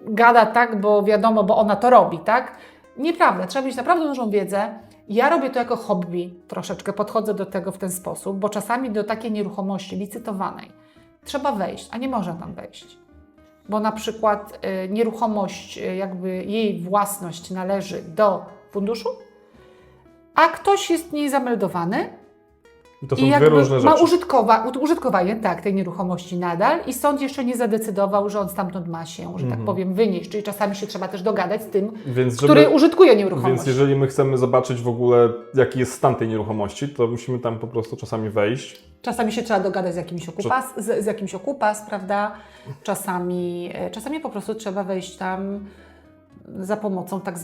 gada tak, bo wiadomo, bo ona to robi, tak? Nieprawda, trzeba mieć naprawdę dużą wiedzę. Ja robię to jako hobby, troszeczkę podchodzę do tego w ten sposób, bo czasami do takiej nieruchomości licytowanej trzeba wejść, a nie można tam wejść. Bo na przykład nieruchomość, jakby jej własność należy do funduszu, a ktoś jest w niej zameldowany, i to są dwie różne rzeczy. Ma użytkowanie tej nieruchomości nadal i sąd jeszcze nie zadecydował, że on stamtąd ma się, że tak powiem, wynieść. Czyli czasami się trzeba też dogadać z tym, który użytkuje nieruchomość. Więc jeżeli my chcemy zobaczyć w ogóle, jaki jest stan tej nieruchomości, to musimy tam po prostu czasami wejść. Czasami się trzeba dogadać z jakimś okupas, prawda? Czasami po prostu trzeba wejść tam za pomocą tak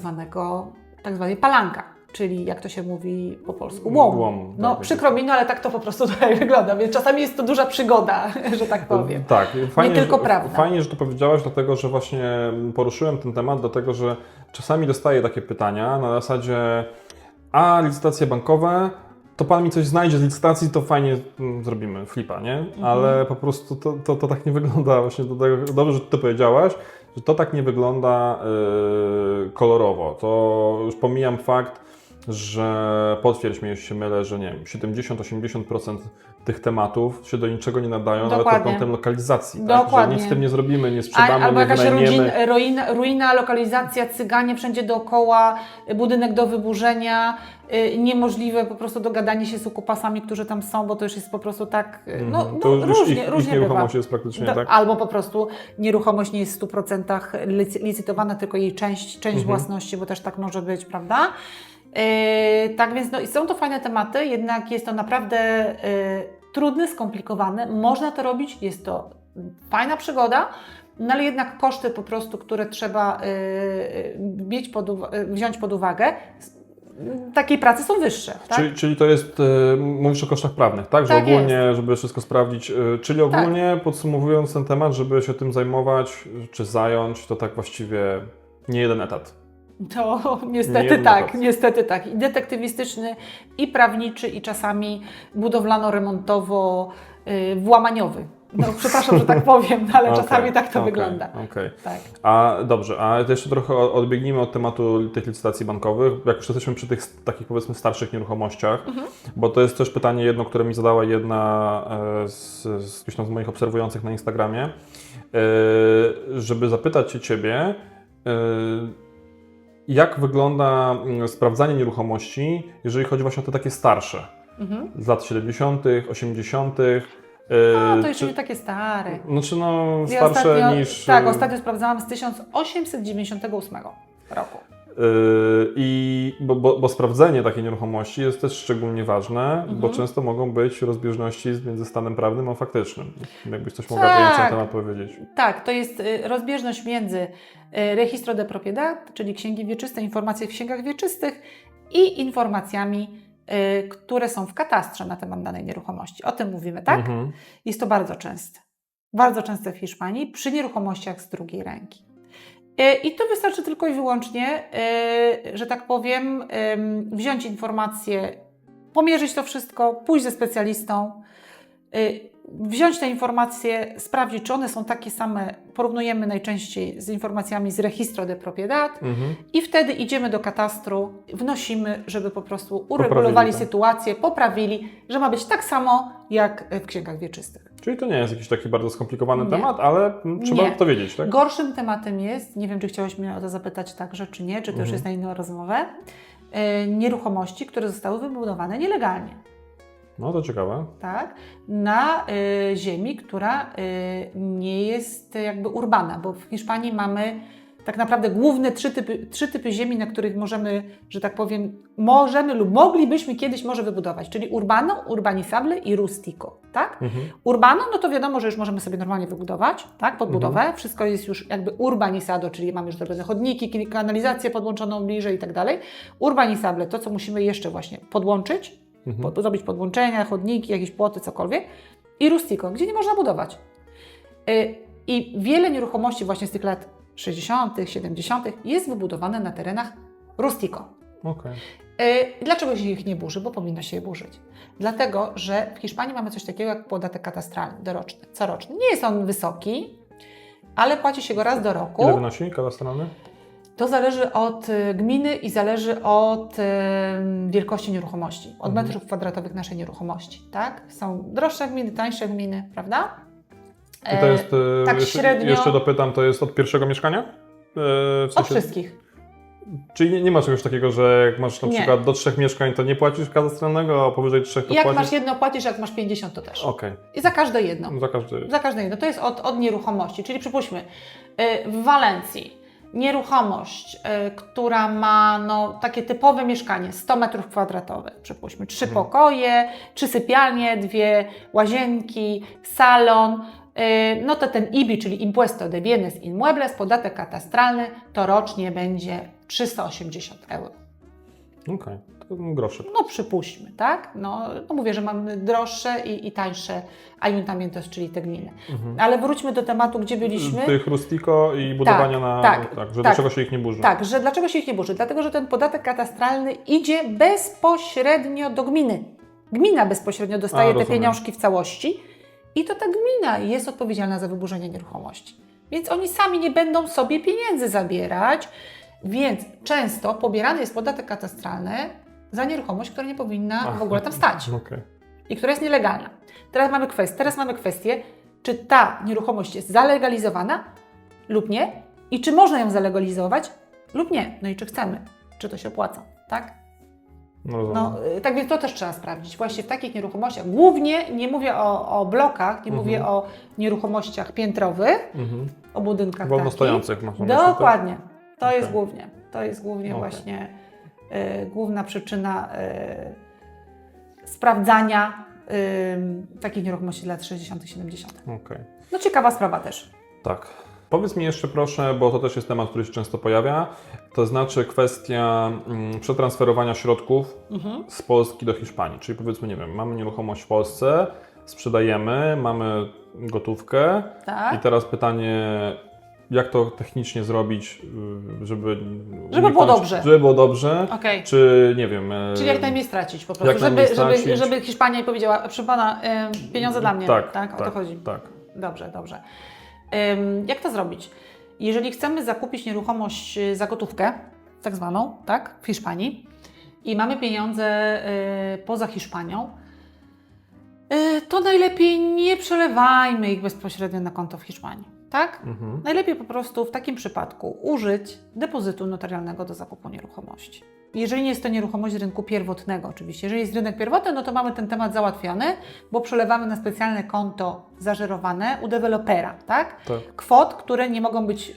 zwanej palanka. Czyli jak to się mówi po polsku? Łom. No przykro mi, ale tak to po prostu tutaj wygląda, więc czasami jest to duża przygoda, że tak powiem. Tak, fajnie, nie tylko prawda. Fajnie, że to powiedziałaś, dlatego że właśnie poruszyłem ten temat, dlatego że czasami dostaję takie pytania na zasadzie licytacje bankowe, to pan mi coś znajdzie z licytacji, to fajnie zrobimy flipa, nie? Ale po prostu to tak nie wygląda właśnie do tego, dobrze, że ty powiedziałaś, że to tak nie wygląda kolorowo. To już pomijam fakt, że potwierdź mnie, jeśli się mylę, że nie wiem, 70-80% tych tematów się do niczego nie nadają, nawet pod kątem lokalizacji. Tak? Że nic z tym nie zrobimy, nie sprzedamy, albo nie jakaś wynajmiemy. ruina, lokalizacja, cyganie wszędzie dookoła, budynek do wyburzenia, niemożliwe po prostu dogadanie się z ukupasami, którzy tam są, bo to już jest po prostu tak, to już różnie ich nieruchomość jest praktycznie, tak? Albo po prostu nieruchomość nie jest w 100% licytowana, tylko jej część własności, bo też tak może być, prawda? Tak więc i są to fajne tematy, jednak jest to naprawdę trudne, skomplikowane. Można to robić, jest to fajna przygoda, no ale jednak koszty po prostu, które trzeba wziąć pod uwagę, takiej pracy są wyższe. Tak? Czyli to jest, mówisz o kosztach prawnych, tak? Że tak ogólnie, jest. żeby wszystko sprawdzić, czyli ogólnie podsumowując ten temat, żeby się tym zajmować, czy zająć, to tak właściwie nie jeden etat. To niestety tak. I detektywistyczny, i prawniczy, i czasami budowlano-remontowo włamaniowy. No, przepraszam, że tak powiem, ale czasami tak to wygląda. Tak. A dobrze, a jeszcze trochę odbiegnijmy od tematu tych licytacji bankowych, jak już jesteśmy przy tych takich powiedzmy starszych nieruchomościach, bo to jest też pytanie jedno, które mi zadała jedna z moich obserwujących na Instagramie, żeby zapytać się Ciebie, jak wygląda sprawdzanie nieruchomości, jeżeli chodzi właśnie o te takie starsze, z lat 70., 80., to jeszcze nie takie stare. Starsze niż... Tak, ostatnio sprawdzałam z 1898 roku. Bo sprawdzenie takiej nieruchomości jest też szczególnie ważne, bo często mogą być rozbieżności między stanem prawnym a faktycznym. Jakbyś coś mogła więcej na temat powiedzieć. Tak, to jest rozbieżność między registro de propiedad, czyli księgi wieczyste, informacje w księgach wieczystych i informacjami, które są w katastrze na temat danej nieruchomości. O tym mówimy, tak? Jest to bardzo częste. Bardzo częste w Hiszpanii przy nieruchomościach z drugiej ręki. I to wystarczy tylko i wyłącznie, że tak powiem, wziąć informacje, pomierzyć to wszystko, pójść ze specjalistą, wziąć te informacje, sprawdzić, czy one są takie same, porównujemy najczęściej z informacjami z registro de propiedad i wtedy idziemy do katastru, wnosimy, żeby po prostu uregulowali sytuację, poprawili, że ma być tak samo jak w księgach wieczystych. Czyli to nie jest jakiś taki bardzo skomplikowany temat, ale trzeba to wiedzieć, tak? Gorszym tematem jest, nie wiem, czy chciałeś mnie o to zapytać także, czy nie, czy to już jest na inną rozmowę, nieruchomości, które zostały wybudowane nielegalnie. No to ciekawe. Tak, na ziemi, która nie jest jakby urbana, bo w Hiszpanii mamy tak naprawdę główne trzy typy ziemi, na których możemy, że tak powiem, lub moglibyśmy kiedyś może wybudować, czyli urbano, urbanisable i rustico, tak? Urbano, no to wiadomo, że już możemy sobie normalnie wybudować, tak, podbudowę, wszystko jest już jakby urbanisado, czyli mamy już zrobione chodniki, kanalizację podłączoną bliżej i tak dalej. Urbanisable, to co musimy jeszcze właśnie podłączyć, zrobić podłączenia, chodniki, jakieś płoty, cokolwiek. I rustico, gdzie nie można budować. I wiele nieruchomości właśnie z tych lat 60., 70. jest wybudowane na terenach rustico. Dlaczego się ich nie burzy? Bo powinno się je burzyć. Dlatego, że w Hiszpanii mamy coś takiego jak podatek katastralny doroczny, coroczny. Nie jest on wysoki, ale płaci się go raz do roku. Ile wynosi katastralny? To zależy od gminy i zależy od wielkości nieruchomości, od metrów kwadratowych naszej nieruchomości, tak? Są droższe gminy, tańsze gminy, prawda? I to jest, tak średnio... jeszcze dopytam, to jest od pierwszego mieszkania? W sensie... Od wszystkich. Czyli nie ma czegoś takiego, że jak masz na przykład do 3 mieszkań, to nie płacisz katastralnego, a powyżej 3 to jak płacisz? Masz jedno, płacisz, jak masz 50, to też. I za każde jedno. Za każde jedno. To jest od nieruchomości. Czyli przypuśćmy, w Walencji nieruchomość, która ma takie typowe mieszkanie, 100 metrów kwadratowych, przypuśćmy, 3 pokoje, 3 sypialnie, 2 łazienki, salon, no to ten IBI, czyli Impuesto de Bienes Inmuebles, podatek katastralny, to rocznie będzie 380 €. To grosze. No przypuśćmy, tak? No mówię, że mamy droższe i tańsze ayuntamientos, czyli te gminy. Ale wróćmy do tematu, gdzie byliśmy. Tych rustico i budowania dlaczego się ich nie burzy? Tak, że dlaczego się ich nie burzy? Dlatego, że ten podatek katastralny idzie bezpośrednio do gminy. Gmina bezpośrednio dostaje te pieniążki w całości i to ta gmina jest odpowiedzialna za wyburzenie nieruchomości. Więc oni sami nie będą sobie pieniędzy zabierać, więc często pobierany jest podatek katastralny za nieruchomość, która nie powinna w ogóle tam stać Okay. i która jest nielegalna. Teraz mamy kwestię, czy ta nieruchomość jest zalegalizowana lub nie i czy można ją zalegalizować lub nie. No i czy chcemy, czy to się opłaca, tak? No, tak więc to też trzeba sprawdzić. Właśnie w takich nieruchomościach, głównie nie mówię o blokach, nie mówię o nieruchomościach piętrowych, o budynkach wolnostojących. Dokładnie. To jest głównie właśnie główna przyczyna sprawdzania takich nieruchomości z lat 60. 70. Okay. No ciekawa sprawa też. Tak. Powiedz mi jeszcze proszę, bo to też jest temat, który się często pojawia, to znaczy kwestia przetransferowania środków z Polski do Hiszpanii. Czyli powiedzmy, nie wiem, mamy nieruchomość w Polsce, sprzedajemy, mamy gotówkę i teraz pytanie, jak to technicznie zrobić, żeby było dobrze. Żeby było dobrze, Okay. Czy nie wiem... Czyli jak najmniej stracić po prostu, żeby Hiszpania nie powiedziała, proszę Pana, pieniądze dla mnie, tak? O to chodzi. Tak. Dobrze. Jak to zrobić? Jeżeli chcemy zakupić nieruchomość za gotówkę, tak zwaną, tak, w Hiszpanii i mamy pieniądze poza Hiszpanią, to najlepiej nie przelewajmy ich bezpośrednio na konto w Hiszpanii, tak? Najlepiej po prostu w takim przypadku użyć depozytu notarialnego do zakupu nieruchomości. Jeżeli nie jest to nieruchomość z rynku pierwotnego oczywiście. Jeżeli jest rynek pierwotny, no to mamy ten temat załatwiony, bo przelewamy na specjalne konto zażerowane u dewelopera, tak? Kwot, które nie mogą być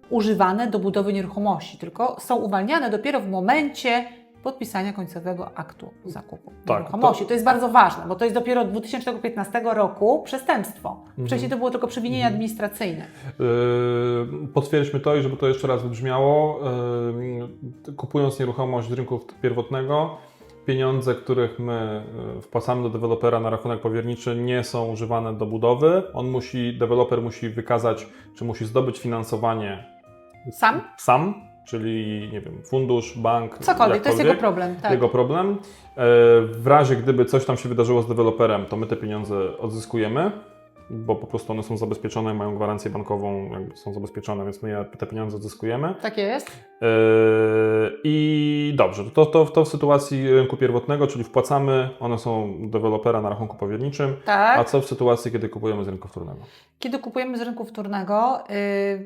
używane do budowy nieruchomości, tylko są uwalniane dopiero w momencie podpisania końcowego aktu zakupu nieruchomości. To jest bardzo ważne, bo to jest dopiero od 2015 roku przestępstwo. Wcześniej to było tylko przewinienie administracyjne. Potwierdźmy to i żeby to jeszcze raz wybrzmiało, kupując nieruchomość z rynku pierwotnego, pieniądze, których my wpłacamy do dewelopera na rachunek powierniczy, nie są używane do budowy. Deweloper musi wykazać, czy musi zdobyć finansowanie sam, czyli nie wiem, fundusz, bank, cokolwiek, to jest jego problem. Tak. Jego problem. W razie gdyby coś tam się wydarzyło z deweloperem, to my te pieniądze odzyskujemy, bo po prostu one są zabezpieczone, mają gwarancję bankową, są zabezpieczone, więc my te pieniądze odzyskujemy. Tak jest. I dobrze, to w sytuacji rynku pierwotnego, czyli wpłacamy, one są dewelopera na rachunku powierniczym. Tak. A co w sytuacji, kiedy kupujemy z rynku wtórnego? Kiedy kupujemy z rynku wtórnego,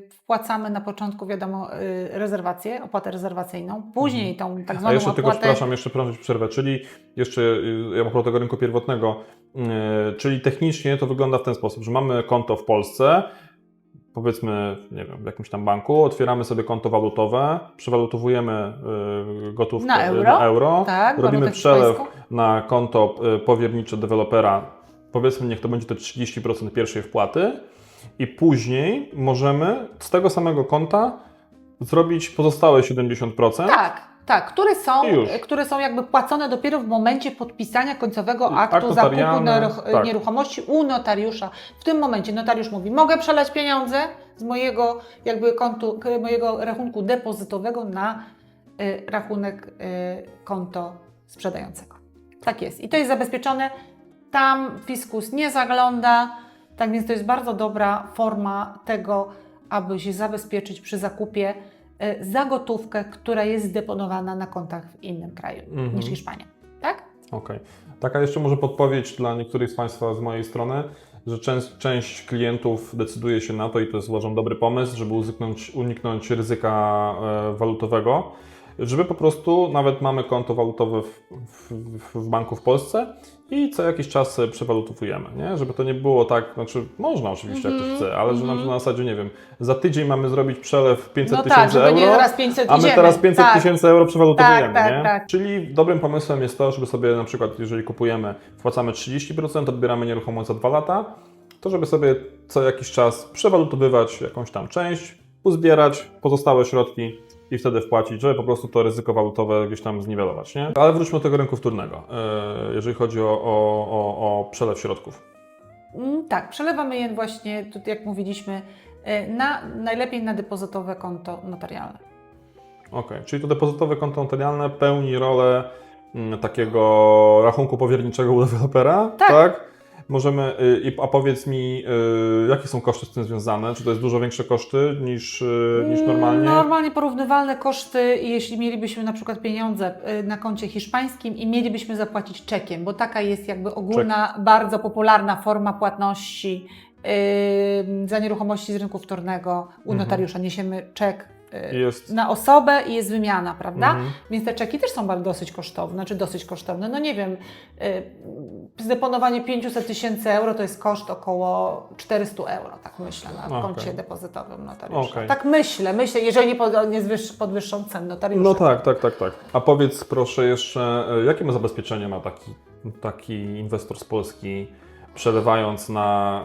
wpłacamy na początku, wiadomo, rezerwację, opłatę rezerwacyjną, później tą tak zwaną jeszcze opłatę... tylko, przepraszam, jeszcze przerwę, czyli jeszcze a propos tego rynku pierwotnego, czyli technicznie to wygląda w ten sposób, że mamy konto w Polsce, powiedzmy, nie wiem, w jakimś tam banku, otwieramy sobie konto walutowe, przewalutowujemy gotówkę na euro, tak, robimy przelew na konto powiernicze dewelopera, powiedzmy, niech to będzie te 30% pierwszej wpłaty i później możemy z tego samego konta zrobić pozostałe 70%. Tak, które są jakby płacone dopiero w momencie podpisania końcowego aktu zakupu nieruchomości u notariusza. W tym momencie notariusz mówi, mogę przelać pieniądze z mojego mojego rachunku depozytowego na rachunek konto sprzedającego. Tak jest. I to jest zabezpieczone. Tam fiskus nie zagląda, tak więc to jest bardzo dobra forma tego, aby się zabezpieczyć przy zakupie za gotówkę, która jest zdeponowana na kontach w innym kraju niż Hiszpania. Tak? Okej. Taka jeszcze może podpowiedź dla niektórych z Państwa z mojej strony, że część klientów decyduje się na to i to jest, uważam, dobry pomysł, żeby uniknąć ryzyka walutowego, żeby po prostu, nawet mamy konto walutowe w banku w Polsce i co jakiś czas przewalutowujemy, nie? Żeby to nie było tak, znaczy można oczywiście jak ktoś chce, ale że na zasadzie, nie wiem, za tydzień mamy zrobić przelew 500 tysięcy euro, a my teraz 500 tysięcy euro przewalutowujemy, nie? Tak. Czyli dobrym pomysłem jest to, żeby sobie na przykład, jeżeli kupujemy, wpłacamy 30%, odbieramy nieruchomość za 2 lata, to żeby sobie co jakiś czas przewalutowywać jakąś tam część, uzbierać pozostałe środki i wtedy wpłacić, żeby po prostu to ryzyko walutowe gdzieś tam zniwelować, nie? Ale wróćmy do tego rynku wtórnego, jeżeli chodzi o przelew środków. Tak, przelewamy je właśnie, jak mówiliśmy, najlepiej na depozytowe konto notarialne. Okej, czyli to depozytowe konto notarialne pełni rolę takiego rachunku powierniczego u dewelopera, tak? możemy, a powiedz mi, jakie są koszty z tym związane? Czy to jest dużo większe koszty niż normalnie? Normalnie porównywalne koszty, jeśli mielibyśmy na przykład pieniądze na koncie hiszpańskim i mielibyśmy zapłacić czekiem, bo taka jest jakby ogólna, bardzo popularna forma płatności za nieruchomości z rynku wtórnego u notariusza. Niesiemy czek na osobę i jest wymiana, prawda? Więc te czeki też są dosyć kosztowne. No nie wiem, zdeponowanie 500 000 euro to jest koszt około 400 euro, tak myślę, na koncie depozytowym notariusza. Tak myślę, jeżeli nie podwyższą cen notariusza. No tak. A powiedz proszę jeszcze, jakie zabezpieczenie ma taki inwestor z Polski, przelewając na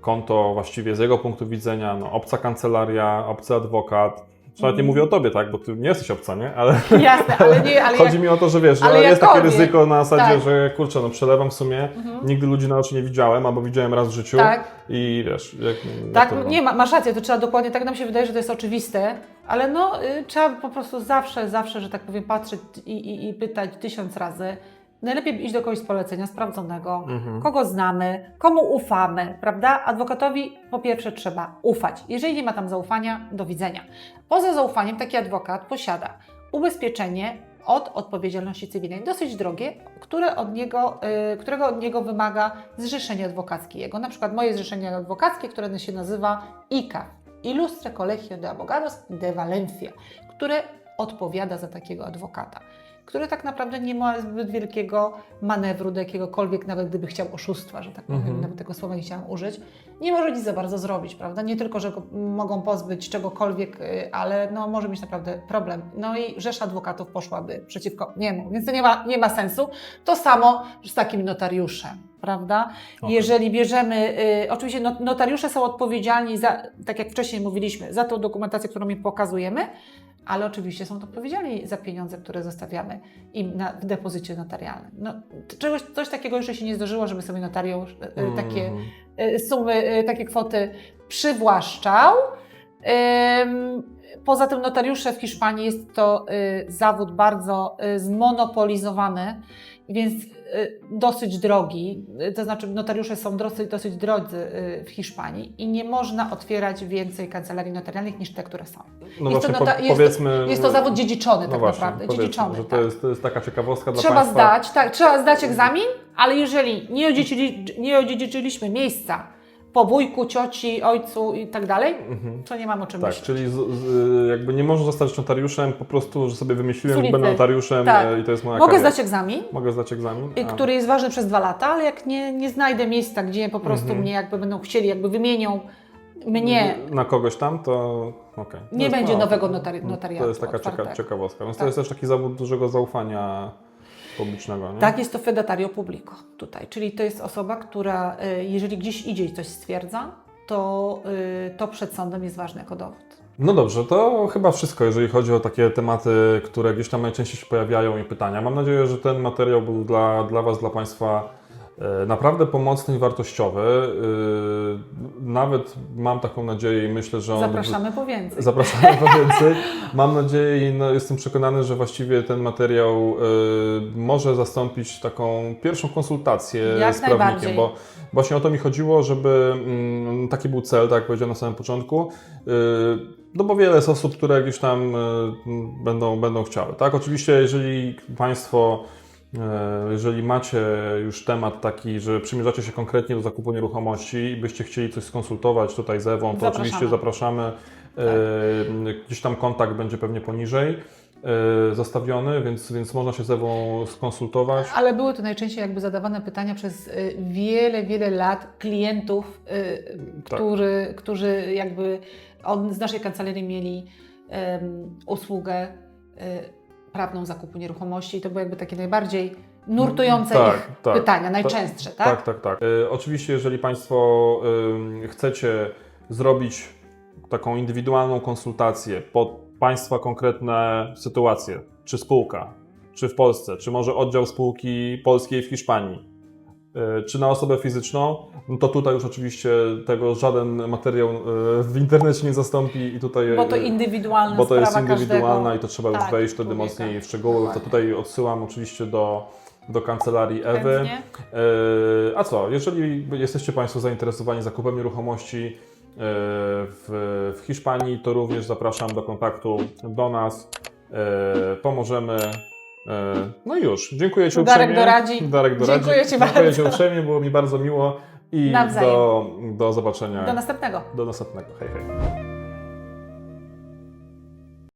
konto właściwie z jego punktu widzenia, no, obca kancelaria, obcy adwokat. Nawet nie mówię o tobie, tak? Bo ty nie jesteś obca, nie? Ale, jasne, ale chodzi mi o to, że wiesz, że jest takie ryzyko na zasadzie, że kurczę, no przelewam w sumie, nigdy ludzi na oczy nie widziałem, albo widziałem raz w życiu i wiesz... nie, masz rację, to trzeba dokładnie, tak nam się wydaje, że to jest oczywiste, ale no trzeba po prostu zawsze, że tak powiem, patrzeć i pytać 1000 razy. Najlepiej iść do kogoś z polecenia, sprawdzonego, kogo znamy, komu ufamy, prawda? Adwokatowi po pierwsze trzeba ufać. Jeżeli nie ma tam zaufania, do widzenia. Poza zaufaniem taki adwokat posiada ubezpieczenie od odpowiedzialności cywilnej, dosyć drogie, którego od niego wymaga zrzeszenie adwokackie jego. Na przykład moje zrzeszenie adwokackie, które się nazywa ICA, Ilustre Colegio de Abogados de Valencia, które odpowiada za takiego adwokata, który tak naprawdę nie ma zbyt wielkiego manewru do jakiegokolwiek, nawet gdyby chciał oszustwa, że tak powiem, nawet tego słowa nie chciałam użyć, nie może nic za bardzo zrobić, prawda? Nie tylko, że go mogą pozbyć czegokolwiek, ale no, może mieć naprawdę problem. No i rzesza adwokatów poszłaby przeciwko niemu, więc to nie ma sensu. To samo z takim notariuszem, prawda? Jeżeli bierzemy, oczywiście notariusze są odpowiedzialni za, tak jak wcześniej mówiliśmy, za tą dokumentację, którą im pokazujemy, ale oczywiście są odpowiedzialni za pieniądze, które zostawiamy im w depozycie notarialnym. No, coś takiego jeszcze się nie zdarzyło, żeby sobie notariusz takie sumy, takie kwoty przywłaszczał. Poza tym notariusze w Hiszpanii jest to zawód bardzo zmonopolizowany, więc dosyć drogi, to znaczy notariusze są dosyć drodzy w Hiszpanii i nie można otwierać więcej kancelarii notarialnych niż te, które są. No jest, właśnie, powiedzmy, jest to zawód dziedziczony tak właśnie, naprawdę. Dziedziczony, że to jest taka ciekawostka trzeba dla Państwa. Trzeba zdać egzamin, ale jeżeli nie odziedziczyliśmy miejsca po wujku, cioci, ojcu i tak dalej, to nie mam o czym myśleć. Czyli jakby nie można zostać notariuszem po prostu, że sobie wymyśliłem, że będę notariuszem i to jest moja kariera. Mogę zdać egzamin, który jest ważny przez 2 lata, ale jak nie znajdę miejsca, gdzie po prostu mnie jakby będą chcieli, jakby wymienią mnie na kogoś tam, to okej. Nie będzie nowego notariatu. To jest taka ciekawostka. Więc to jest też taki zawód dużego zaufania publicznego, nie? Tak, jest to fedatario publico tutaj, czyli to jest osoba, która jeżeli gdzieś idzie i coś stwierdza, to przed sądem jest ważny jako dowód. No dobrze, to chyba wszystko, jeżeli chodzi o takie tematy, które gdzieś tam najczęściej się pojawiają i pytania. Mam nadzieję, że ten materiał był dla Was, dla Państwa naprawdę pomocny i wartościowy. Nawet mam taką nadzieję i myślę, że Zapraszamy po więcej. Zapraszamy po więcej. Mam nadzieję i jestem przekonany, że właściwie ten materiał może zastąpić taką pierwszą konsultację z prawnikiem, bo właśnie o to mi chodziło, żeby taki był cel, tak jak powiedziałem na samym początku. No bo wiele jest osób, które gdzieś tam będą chciały. Tak? Oczywiście, jeżeli macie już temat taki, że przymierzacie się konkretnie do zakupu nieruchomości i byście chcieli coś skonsultować tutaj z Ewą, to oczywiście zapraszamy. Tak. Gdzieś tam kontakt będzie pewnie poniżej zostawiony, więc można się z Ewą skonsultować. Ale były to najczęściej jakby zadawane pytania przez wiele lat klientów, którzy jakby z naszej kancelarii mieli usługę prawną zakupu nieruchomości i to były jakby takie najbardziej nurtujące pytania, najczęstsze, tak? Tak. Oczywiście, jeżeli Państwo chcecie zrobić taką indywidualną konsultację pod Państwa konkretne sytuacje, czy spółka, czy w Polsce, czy może oddział spółki polskiej w Hiszpanii, czy na osobę fizyczną, no to tutaj już oczywiście tego żaden materiał w internecie nie zastąpi i tutaj... Bo to indywidualna Bo to jest indywidualna i to trzeba już wejść wtedy mocniej w szczegóły. To tutaj odsyłam oczywiście do do kancelarii Ewy. Chętnie. A co, jeżeli jesteście Państwo zainteresowani zakupem nieruchomości w Hiszpanii, to również zapraszam do kontaktu do nas. Pomożemy. No i już. Dziękuję Ci uprzejmie. Darek doradzi. Dziękuję Ci bardzo. Dziękuję Ci uprzejmie, było mi bardzo miło i Nawzajem. do zobaczenia. Do następnego. Do następnego. Hej, hej.